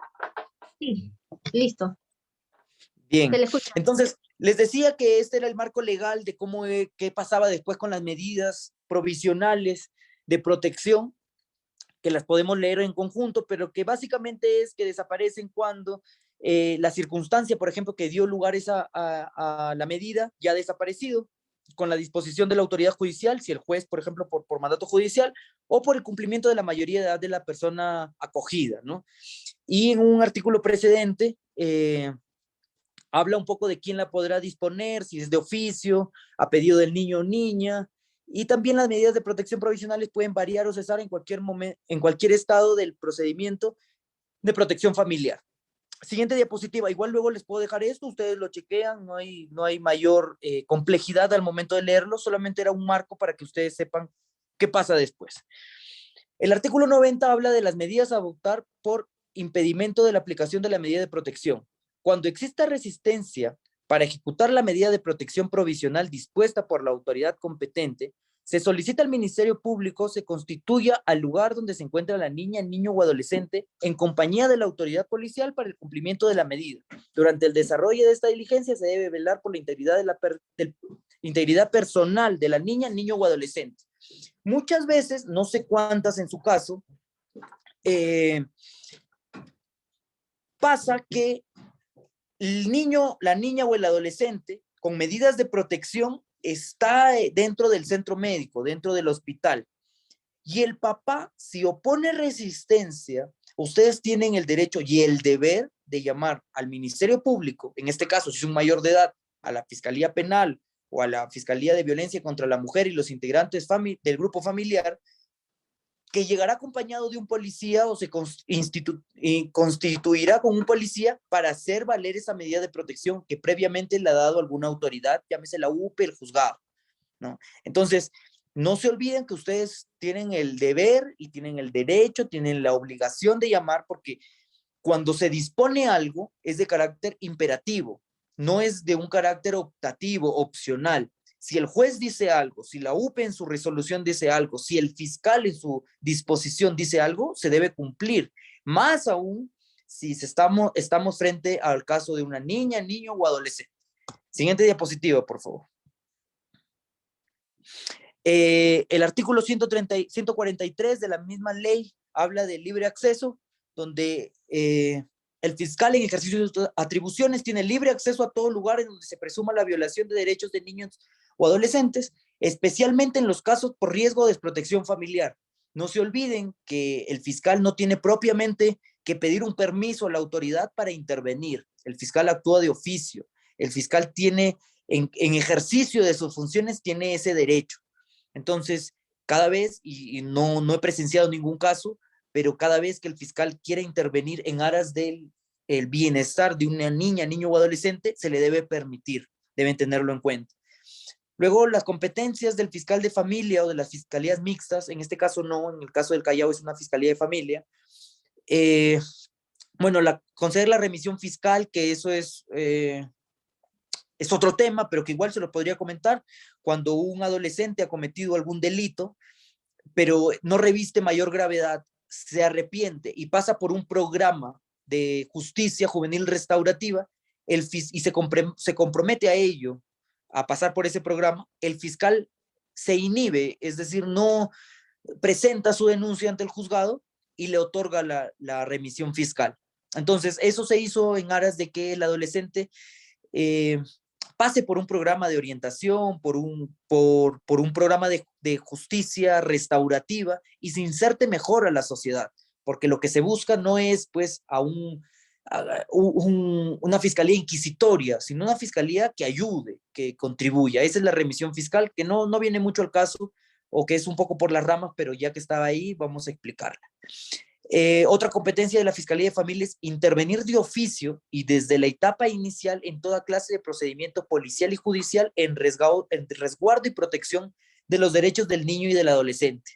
Sí, listo. Bien, Se le escucha. entonces les decía que este era el marco legal de qué pasaba después con las medidas provisionales de protección, que las podemos leer en conjunto, pero que básicamente es que desaparecen cuando la circunstancia, por ejemplo, que dio lugar a la medida ya ha desaparecido, con la disposición de la autoridad judicial, si el juez, por ejemplo, por mandato judicial, o por el cumplimiento de la mayoría de edad de la persona acogida, ¿no? Y en un artículo precedente, habla un poco de quién la podrá disponer, si es de oficio, a pedido del niño o niña, y también las medidas de protección provisionales pueden variar o cesar en cualquier momento, en cualquier estado del procedimiento de protección familiar. Siguiente diapositiva, igual luego les puedo dejar esto, ustedes lo chequean, no hay mayor complejidad al momento de leerlo, solamente era un marco para que ustedes sepan qué pasa después. El artículo 90 habla de las medidas a adoptar por impedimento de la aplicación de la medida de protección. Cuando exista resistencia para ejecutar la medida de protección provisional dispuesta por la autoridad competente, se solicita al Ministerio Público se constituya al lugar donde se encuentra la niña, niño o adolescente en compañía de la autoridad policial para el cumplimiento de la medida. Durante el desarrollo de esta diligencia se debe velar por la integridad, integridad personal de la niña, niño o adolescente. Muchas veces, no sé cuántas en su caso, pasa que el niño, la niña o el adolescente, con medidas de protección, está dentro del centro médico, dentro del hospital. Y el papá, si opone resistencia, ustedes tienen el derecho y el deber de llamar al Ministerio Público, en este caso, si es un mayor de edad, a la Fiscalía Penal o a la Fiscalía de Violencia contra la Mujer y los integrantes del grupo familiar, que llegará acompañado de un policía o se constituirá con un policía para hacer valer esa medida de protección que previamente le ha dado alguna autoridad, llámese la UPE, el juzgado, ¿no? Entonces, no se olviden que ustedes tienen el deber y tienen el derecho, tienen la obligación de llamar, porque cuando se dispone algo es de carácter imperativo, no es de un carácter optativo, opcional. Si el juez dice algo, si la UPE en su resolución dice algo, si el fiscal en su disposición dice algo, se debe cumplir. Más aún si estamos frente al caso de una niña, niño o adolescente. Siguiente diapositiva, por favor. El artículo 143 de la misma ley habla de libre acceso, donde el fiscal en ejercicio de sus atribuciones tiene libre acceso a todo lugar en donde se presuma la violación de derechos de niños o adolescentes, especialmente en los casos por riesgo de desprotección familiar. No se olviden que el fiscal no tiene propiamente que pedir un permiso a la autoridad para intervenir. El fiscal actúa de oficio. El fiscal tiene, en ejercicio de sus funciones, tiene ese derecho. Entonces, cada vez, y no he presenciado ningún caso, pero cada vez que el fiscal quiera intervenir en aras del bienestar de una niña, niño o adolescente, se le debe permitir, deben tenerlo en cuenta. Luego, las competencias del fiscal de familia o de las fiscalías mixtas, en este caso no, en el caso del Callao es una fiscalía de familia. Bueno, conceder la remisión fiscal, que eso es otro tema, pero que igual se lo podría comentar. Cuando un adolescente ha cometido algún delito, pero no reviste mayor gravedad, se arrepiente y pasa por un programa de justicia juvenil restaurativa y se compromete a ello, a pasar por ese programa, el fiscal se inhibe, es decir, no presenta su denuncia ante el juzgado y le otorga la remisión fiscal. Entonces, eso se hizo en aras de que el adolescente pase por un programa de orientación, por un programa de justicia restaurativa y se inserte mejor a la sociedad, porque lo que se busca no es pues una fiscalía inquisitoria, sino una fiscalía que ayude, que contribuya. Esa es la remisión fiscal, que no viene mucho al caso o que es un poco por las ramas, pero ya que estaba ahí, vamos a explicarla. Otra competencia de la Fiscalía de Familia es intervenir de oficio y desde la etapa inicial en toda clase de procedimiento policial y judicial en resguardo y protección de los derechos del niño y del adolescente.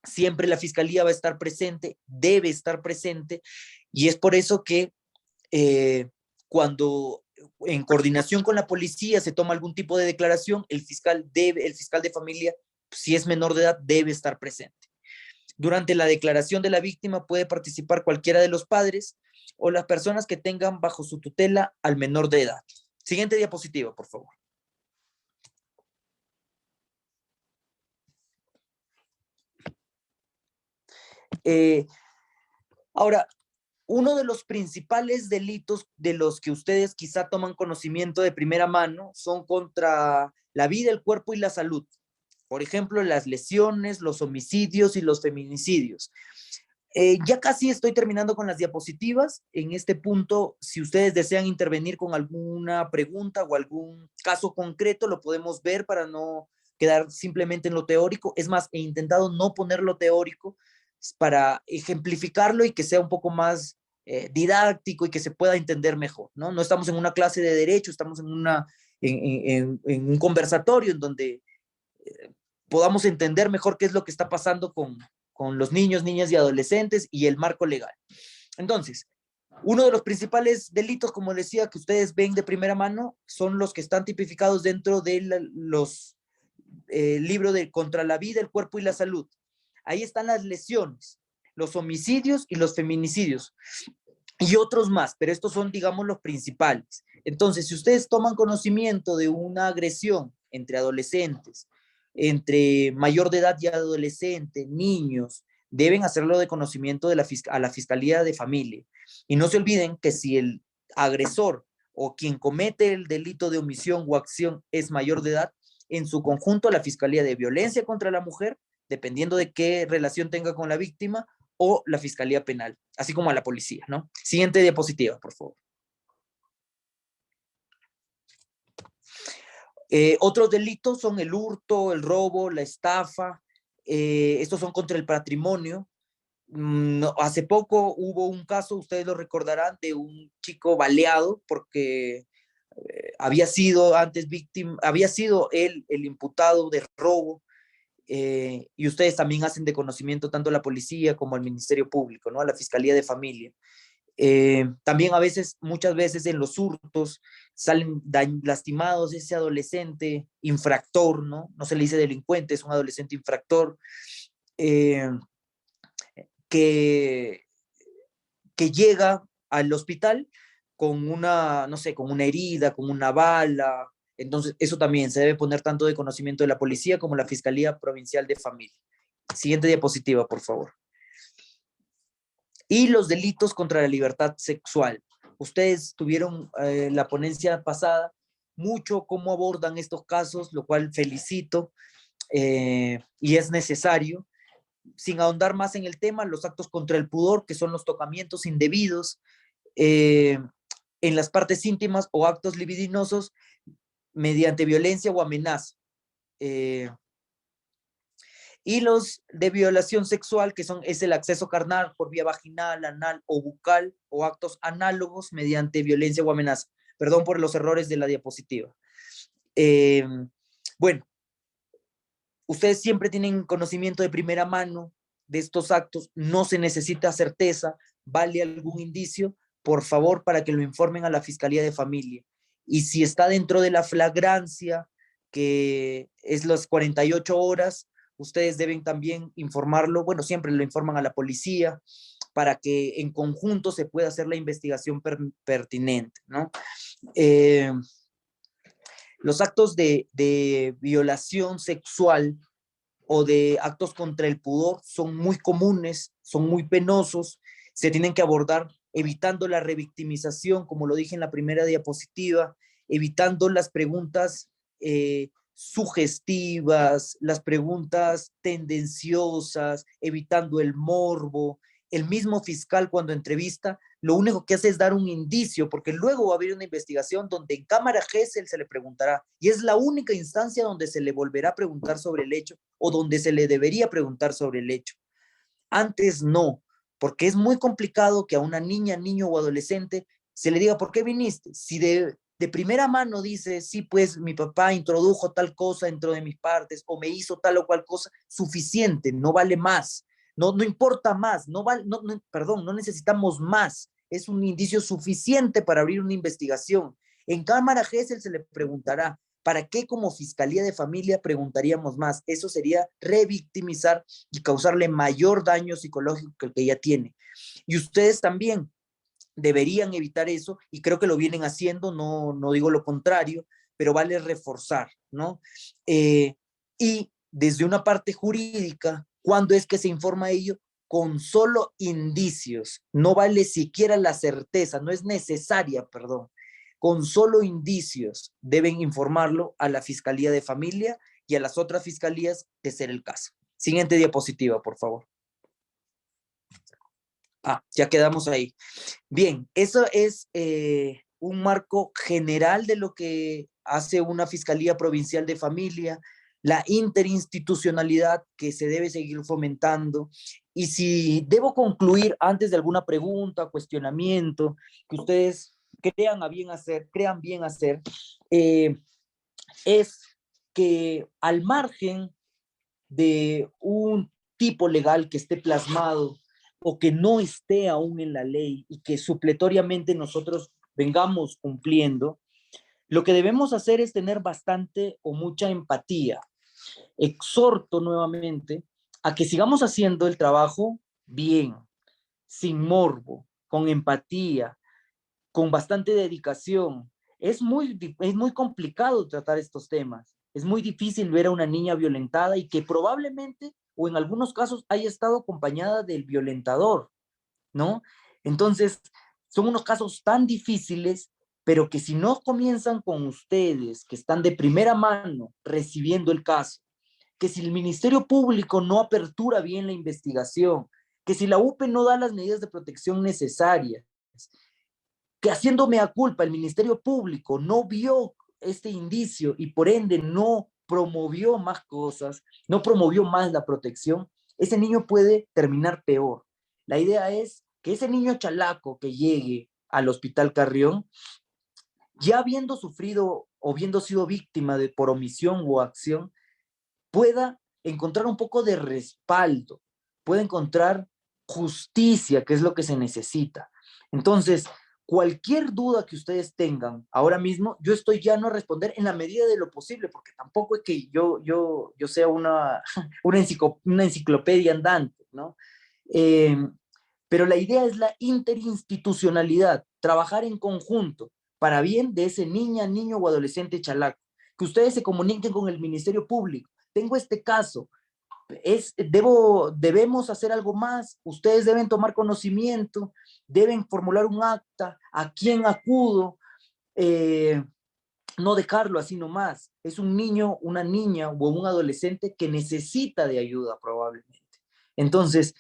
Siempre la Fiscalía va a estar presente, debe estar presente, y es por eso que cuando en coordinación con la policía se toma algún tipo de declaración, el fiscal de familia, si es menor de edad, debe estar presente. Durante la declaración de la víctima puede participar cualquiera de los padres o las personas que tengan bajo su tutela al menor de edad. Siguiente diapositiva, por favor. Ahora, uno de los principales delitos de los que ustedes quizá toman conocimiento de primera mano son contra la vida, el cuerpo y la salud. Por ejemplo, las lesiones, los homicidios y los feminicidios. Ya casi estoy terminando con las diapositivas. En este punto, si ustedes desean intervenir con alguna pregunta o algún caso concreto, lo podemos ver para no quedar simplemente en lo teórico. Es más, he intentado no ponerlo teórico para ejemplificarlo y que sea un poco más didáctico y que se pueda entender mejor, ¿no? No estamos en una clase de derecho, estamos en un conversatorio en donde podamos entender mejor qué es lo que está pasando con los niños, niñas y adolescentes y el marco legal. Entonces, uno de los principales delitos, como decía, que ustedes ven de primera mano, son los que están tipificados dentro de los libros de contra la vida, el cuerpo y la salud. Ahí están las lesiones, los homicidios y los feminicidios, y otros más, pero estos son, digamos, los principales. Entonces, si ustedes toman conocimiento de una agresión entre adolescentes, entre mayor de edad y adolescente, niños, deben hacerlo de conocimiento de a la Fiscalía de Familia. Y no se olviden que si el agresor o quien comete el delito de omisión o acción es mayor de edad, en su conjunto a la Fiscalía de Violencia contra la Mujer, dependiendo de qué relación tenga con la víctima, o la Fiscalía Penal, así como a la policía, ¿no? Siguiente diapositiva, por favor. Otros delitos son el hurto, el robo, la estafa. Estos son contra el patrimonio. Hace poco hubo un caso, ustedes lo recordarán, de un chico baleado porque había sido antes víctima, había sido él el imputado de robo. Y ustedes también hacen de conocimiento tanto la policía como el Ministerio Público, ¿no? A la Fiscalía de Familia. También a veces, muchas veces en los hurtos salen lastimados ese adolescente infractor, ¿no? No se le dice delincuente, es un adolescente infractor que llega al hospital con una, no sé, con una herida, con una bala. Entonces, eso también se debe poner tanto de conocimiento de la policía como la Fiscalía Provincial de Familia. Siguiente diapositiva, por favor. Y los delitos contra la libertad sexual. Ustedes tuvieron la ponencia pasada mucho cómo abordan estos casos, lo cual felicito y es necesario. Sin ahondar más en el tema, los actos contra el pudor, que son los tocamientos indebidos en las partes íntimas o actos libidinosos mediante violencia o amenaza. Y los de violación sexual, que es el acceso carnal por vía vaginal, anal o bucal, o actos análogos mediante violencia o amenaza. Perdón por los errores de la diapositiva. Bueno, ustedes siempre tienen conocimiento de primera mano de estos actos, no se necesita certeza, vale algún indicio, por favor, para que lo informen a la Fiscalía de Familia. Y si está dentro de la flagrancia, que es las 48 horas, ustedes deben también informarlo, bueno, siempre lo informan a la policía, para que en conjunto se pueda hacer la investigación pertinente, ¿no? Los actos de violación sexual o de actos contra el pudor son muy comunes, son muy penosos, se tienen que abordar evitando la revictimización, como lo dije en la primera diapositiva, evitando las preguntas sugestivas, las preguntas tendenciosas, evitando el morbo. El mismo fiscal cuando entrevista, lo único que hace es dar un indicio, porque luego va a haber una investigación donde en cámara Gesell se le preguntará, y es la única instancia donde se le volverá a preguntar sobre el hecho, o donde se le debería preguntar sobre el hecho. Antes no, porque es muy complicado que a una niña, niño o adolescente se le diga, ¿por qué viniste? Si de primera mano dice, sí, pues mi papá introdujo tal cosa dentro de mis partes, o me hizo tal o cual cosa, suficiente, no vale más. No importa más, perdón, no necesitamos más. Es un indicio suficiente para abrir una investigación. En cámara Gesell se le preguntará, ¿para qué como Fiscalía de Familia preguntaríamos más? Eso sería revictimizar y causarle mayor daño psicológico que el que ya tiene. Y ustedes también deberían evitar eso, y creo que lo vienen haciendo, no digo lo contrario, pero vale reforzar, ¿no? Y desde una parte jurídica, ¿cuándo es que se informa ello? Con solo indicios, no vale siquiera la certeza, no es necesaria, perdón. Con solo indicios deben informarlo a la Fiscalía de Familia y a las otras fiscalías de ser el caso. Siguiente diapositiva, por favor. Ya quedamos ahí. Bien, eso es un marco general de lo que hace una Fiscalía Provincial de Familia, la interinstitucionalidad que se debe seguir fomentando. Y si debo concluir antes de alguna pregunta, cuestionamiento, que ustedes crean bien hacer, es que al margen de un tipo legal que esté plasmado o que no esté aún en la ley y que supletoriamente nosotros vengamos cumpliendo, lo que debemos hacer es tener bastante o mucha empatía. Exhorto nuevamente a que sigamos haciendo el trabajo bien, sin morbo, con empatía, con bastante dedicación. Es muy complicado tratar estos temas. Es muy difícil ver a una niña violentada y que probablemente o en algunos casos haya estado acompañada del violentador, ¿no? Entonces, son unos casos tan difíciles, pero que si no comienzan con ustedes, que están de primera mano recibiendo el caso, que si el Ministerio Público no apertura bien la investigación, que si la UPE no da las medidas de protección necesarias, que haciendo mea culpa el Ministerio Público no vio este indicio y por ende no promovió más cosas, no promovió más la protección, ese niño puede terminar peor. La idea es que ese niño chalaco que llegue al Hospital Carrión, ya habiendo sufrido o habiendo sido víctima de por omisión o acción, pueda encontrar un poco de respaldo, pueda encontrar justicia, que es lo que se necesita. Entonces, cualquier duda que ustedes tengan ahora mismo, yo estoy llano a responder en la medida de lo posible, porque tampoco es que yo sea una enciclopedia andante, ¿no? Eh, pero la idea es la interinstitucionalidad, trabajar en conjunto para bien de ese niño o adolescente chalaco, que ustedes se comuniquen con el Ministerio Público. Tengo este caso, debemos hacer algo más, ustedes deben tomar conocimiento, deben formular un acta, a quién acudo, no dejarlo así nomás. Es un niño, una niña o un adolescente que necesita de ayuda probablemente. Entonces,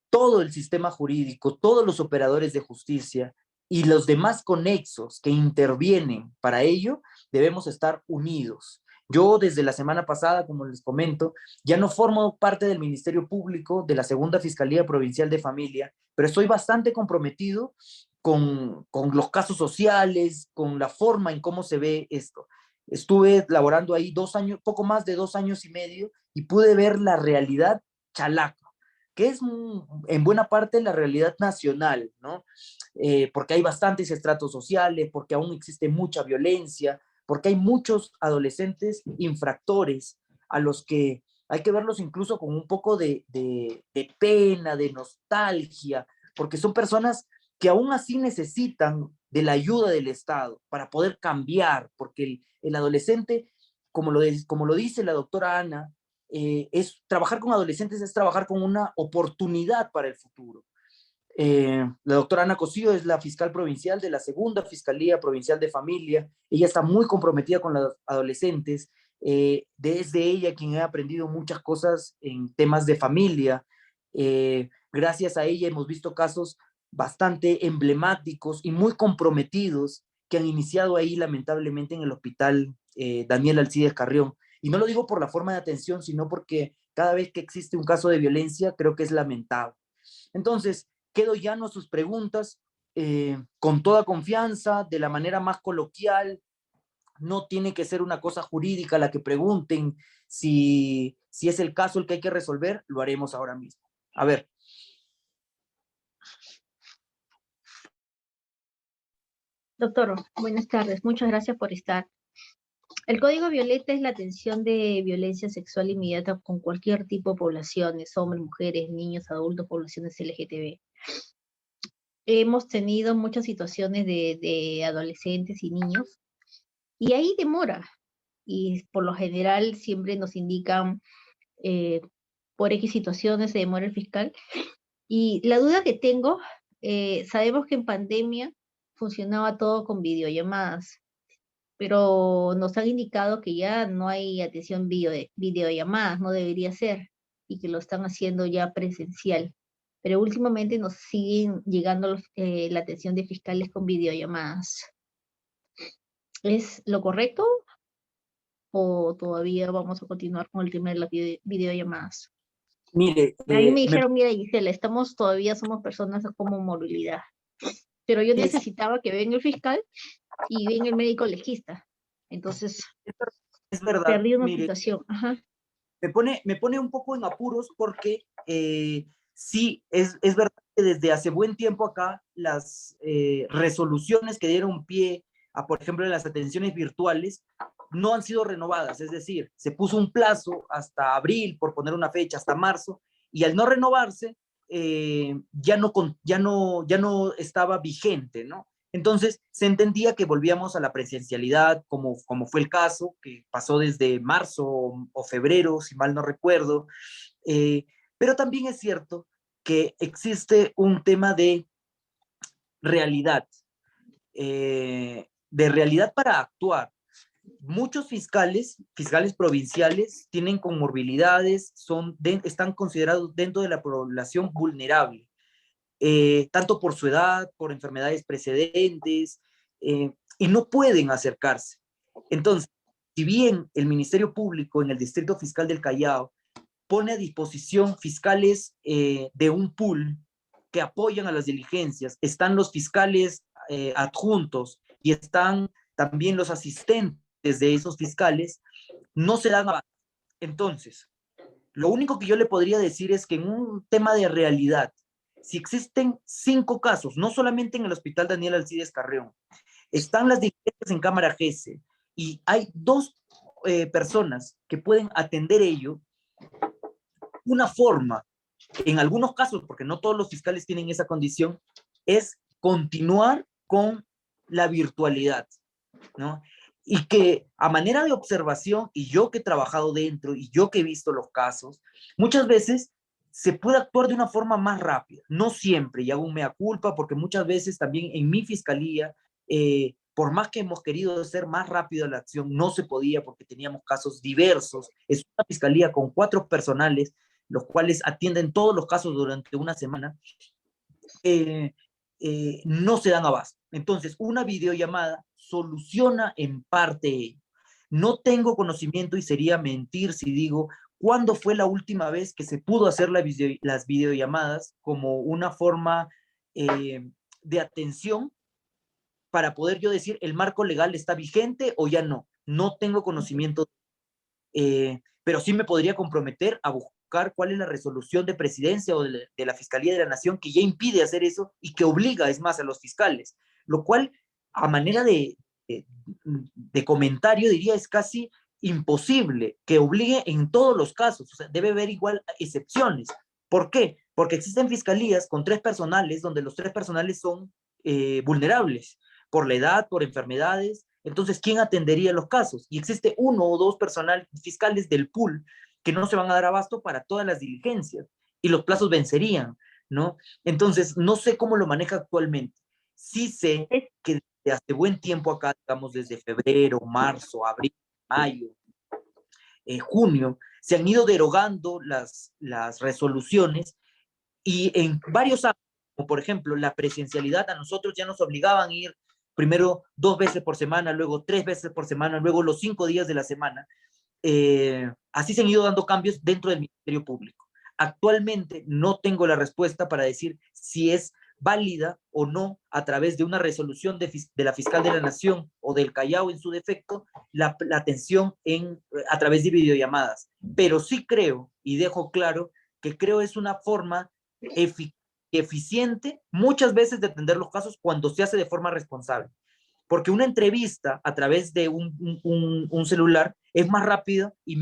todo el sistema jurídico, todos los operadores de justicia y los demás conexos que intervienen para ello, debemos estar unidos. Yo desde la semana pasada, como les comento, ya no formo parte del Ministerio Público de la Segunda Fiscalía Provincial de Familia, pero estoy bastante comprometido con los casos sociales, con la forma en cómo se ve esto. Estuve laborando ahí 2 años, poco más de 2 años y medio, y pude ver la realidad chalaca, que es en buena parte la realidad nacional, ¿no? Porque hay bastantes estratos sociales, porque aún existe mucha violencia, porque hay muchos adolescentes infractores a los que hay que verlos incluso con un poco de pena, de nostalgia, porque son personas que aún así necesitan de la ayuda del Estado para poder cambiar, porque el adolescente, como lo dice la doctora Ana, trabajar con adolescentes es trabajar con una oportunidad para el futuro. La doctora Ana Cosío es la fiscal provincial de la Segunda Fiscalía Provincial de Familia. Ella está muy comprometida con los adolescentes. Desde ella quien he aprendido muchas cosas en temas de familia. Gracias a ella hemos visto casos bastante emblemáticos y muy comprometidos que han iniciado ahí lamentablemente en el hospital Daniel Alcides Carrión. Y no lo digo por la forma de atención, sino porque cada vez que existe un caso de violencia creo que es lamentable. Entonces, quedo llano a sus preguntas con toda confianza, de la manera más coloquial. No tiene que ser una cosa jurídica la que pregunten. Si es el caso el que hay que resolver, lo haremos ahora mismo. A ver. Doctor, buenas tardes. Muchas gracias por estar. El Código Violeta es la atención de violencia sexual inmediata con cualquier tipo de poblaciones, hombres, mujeres, niños, adultos, poblaciones LGTB. Hemos tenido muchas situaciones de adolescentes y niños, y ahí demora. Y por lo general siempre nos indican por X situaciones se demora el fiscal. Y la duda que tengo, sabemos que en pandemia funcionaba todo con videollamadas, pero nos han indicado que ya no hay atención videollamadas, no debería ser, y que lo están haciendo ya presencial. Pero últimamente nos siguen llegando la atención de fiscales con videollamadas. ¿Es lo correcto o todavía vamos a continuar con el tema de las videollamadas? Mire, A mí me dijeron, mira Gisela, somos personas con movilidad, pero yo necesitaba que venga el fiscal y venga el médico legista. Entonces, es verdad, perdí una mire, situación. Ajá. me pone un poco en apuros porque sí, es verdad que desde hace buen tiempo acá las resoluciones que dieron pie a, por ejemplo, las atenciones virtuales no han sido renovadas, es decir, se puso un plazo hasta abril, por poner una fecha, hasta marzo, y al no renovarse, ya no estaba vigente, ¿no? Entonces, se entendía que volvíamos a la presencialidad, como fue el caso, que pasó desde marzo o febrero, si mal no recuerdo. Pero también es cierto que existe un tema de realidad, de realidad para actuar. Muchos fiscales provinciales tienen comorbilidades, están considerados dentro de la población vulnerable, tanto por su edad, por enfermedades precedentes, y no pueden acercarse. Entonces, si bien el Ministerio Público en el Distrito Fiscal del Callao pone a disposición fiscales de un pool que apoyan a las diligencias, están los fiscales adjuntos y están también los asistentes de esos fiscales, no se dan abasto. Entonces, lo único que yo le podría decir es que en un tema de realidad, si existen 5 casos, no solamente en el Hospital Daniel Alcides Carrión, están las diligencias en Cámara GESE y hay 2 personas que pueden atender ello, una forma, en algunos casos, porque no todos los fiscales tienen esa condición, es continuar con la virtualidad, ¿no? Y que a manera de observación, y yo que he trabajado dentro, y yo que he visto los casos, muchas veces se puede actuar de una forma más rápida. No siempre, y hago un mea culpa, porque muchas veces también en mi fiscalía, por más que hemos querido hacer más rápido la acción, no se podía porque teníamos casos diversos. Es una fiscalía con 4 personales, los cuales atienden todos los casos durante una semana. No se dan abasto. Entonces, una videollamada soluciona en parte ello. No tengo conocimiento y sería mentir si digo cuándo fue la última vez que se pudo hacer las videollamadas como una forma de atención para poder yo decir el marco legal está vigente o ya no. No tengo conocimiento, pero sí me podría comprometer a buscar cuál es la resolución de presidencia o de la Fiscalía de la Nación que ya impide hacer eso y que obliga, es más, a los fiscales, lo cual a manera de comentario diría es casi imposible que obligue en todos los casos, o sea, debe haber igual excepciones. ¿Por qué? Porque existen fiscalías con 3 personales donde los 3 personales son vulnerables por la edad, por enfermedades. Entonces, ¿quién atendería los casos? Y existe 1 o 2 fiscales del pool que no se van a dar abasto para todas las diligencias y los plazos vencerían, ¿no? Entonces, no sé cómo lo maneja actualmente. Sí sé que desde hace buen tiempo acá, digamos desde febrero, marzo, abril, mayo, junio, se han ido derogando las resoluciones y en varios ámbitos, como por ejemplo la presencialidad, a nosotros ya nos obligaban a ir primero 2 veces por semana, luego 3 veces por semana, luego los 5 días de la semana. Así se han ido dando cambios dentro del Ministerio Público. Actualmente no tengo la respuesta para decir si es válida o no a través de una resolución de la Fiscal de la Nación o del Callao en su defecto, la atención a través de videollamadas. Pero sí creo, y dejo claro, que creo es una forma eficiente muchas veces de atender los casos cuando se hace de forma responsable. Porque una entrevista a través de un celular es más rápida y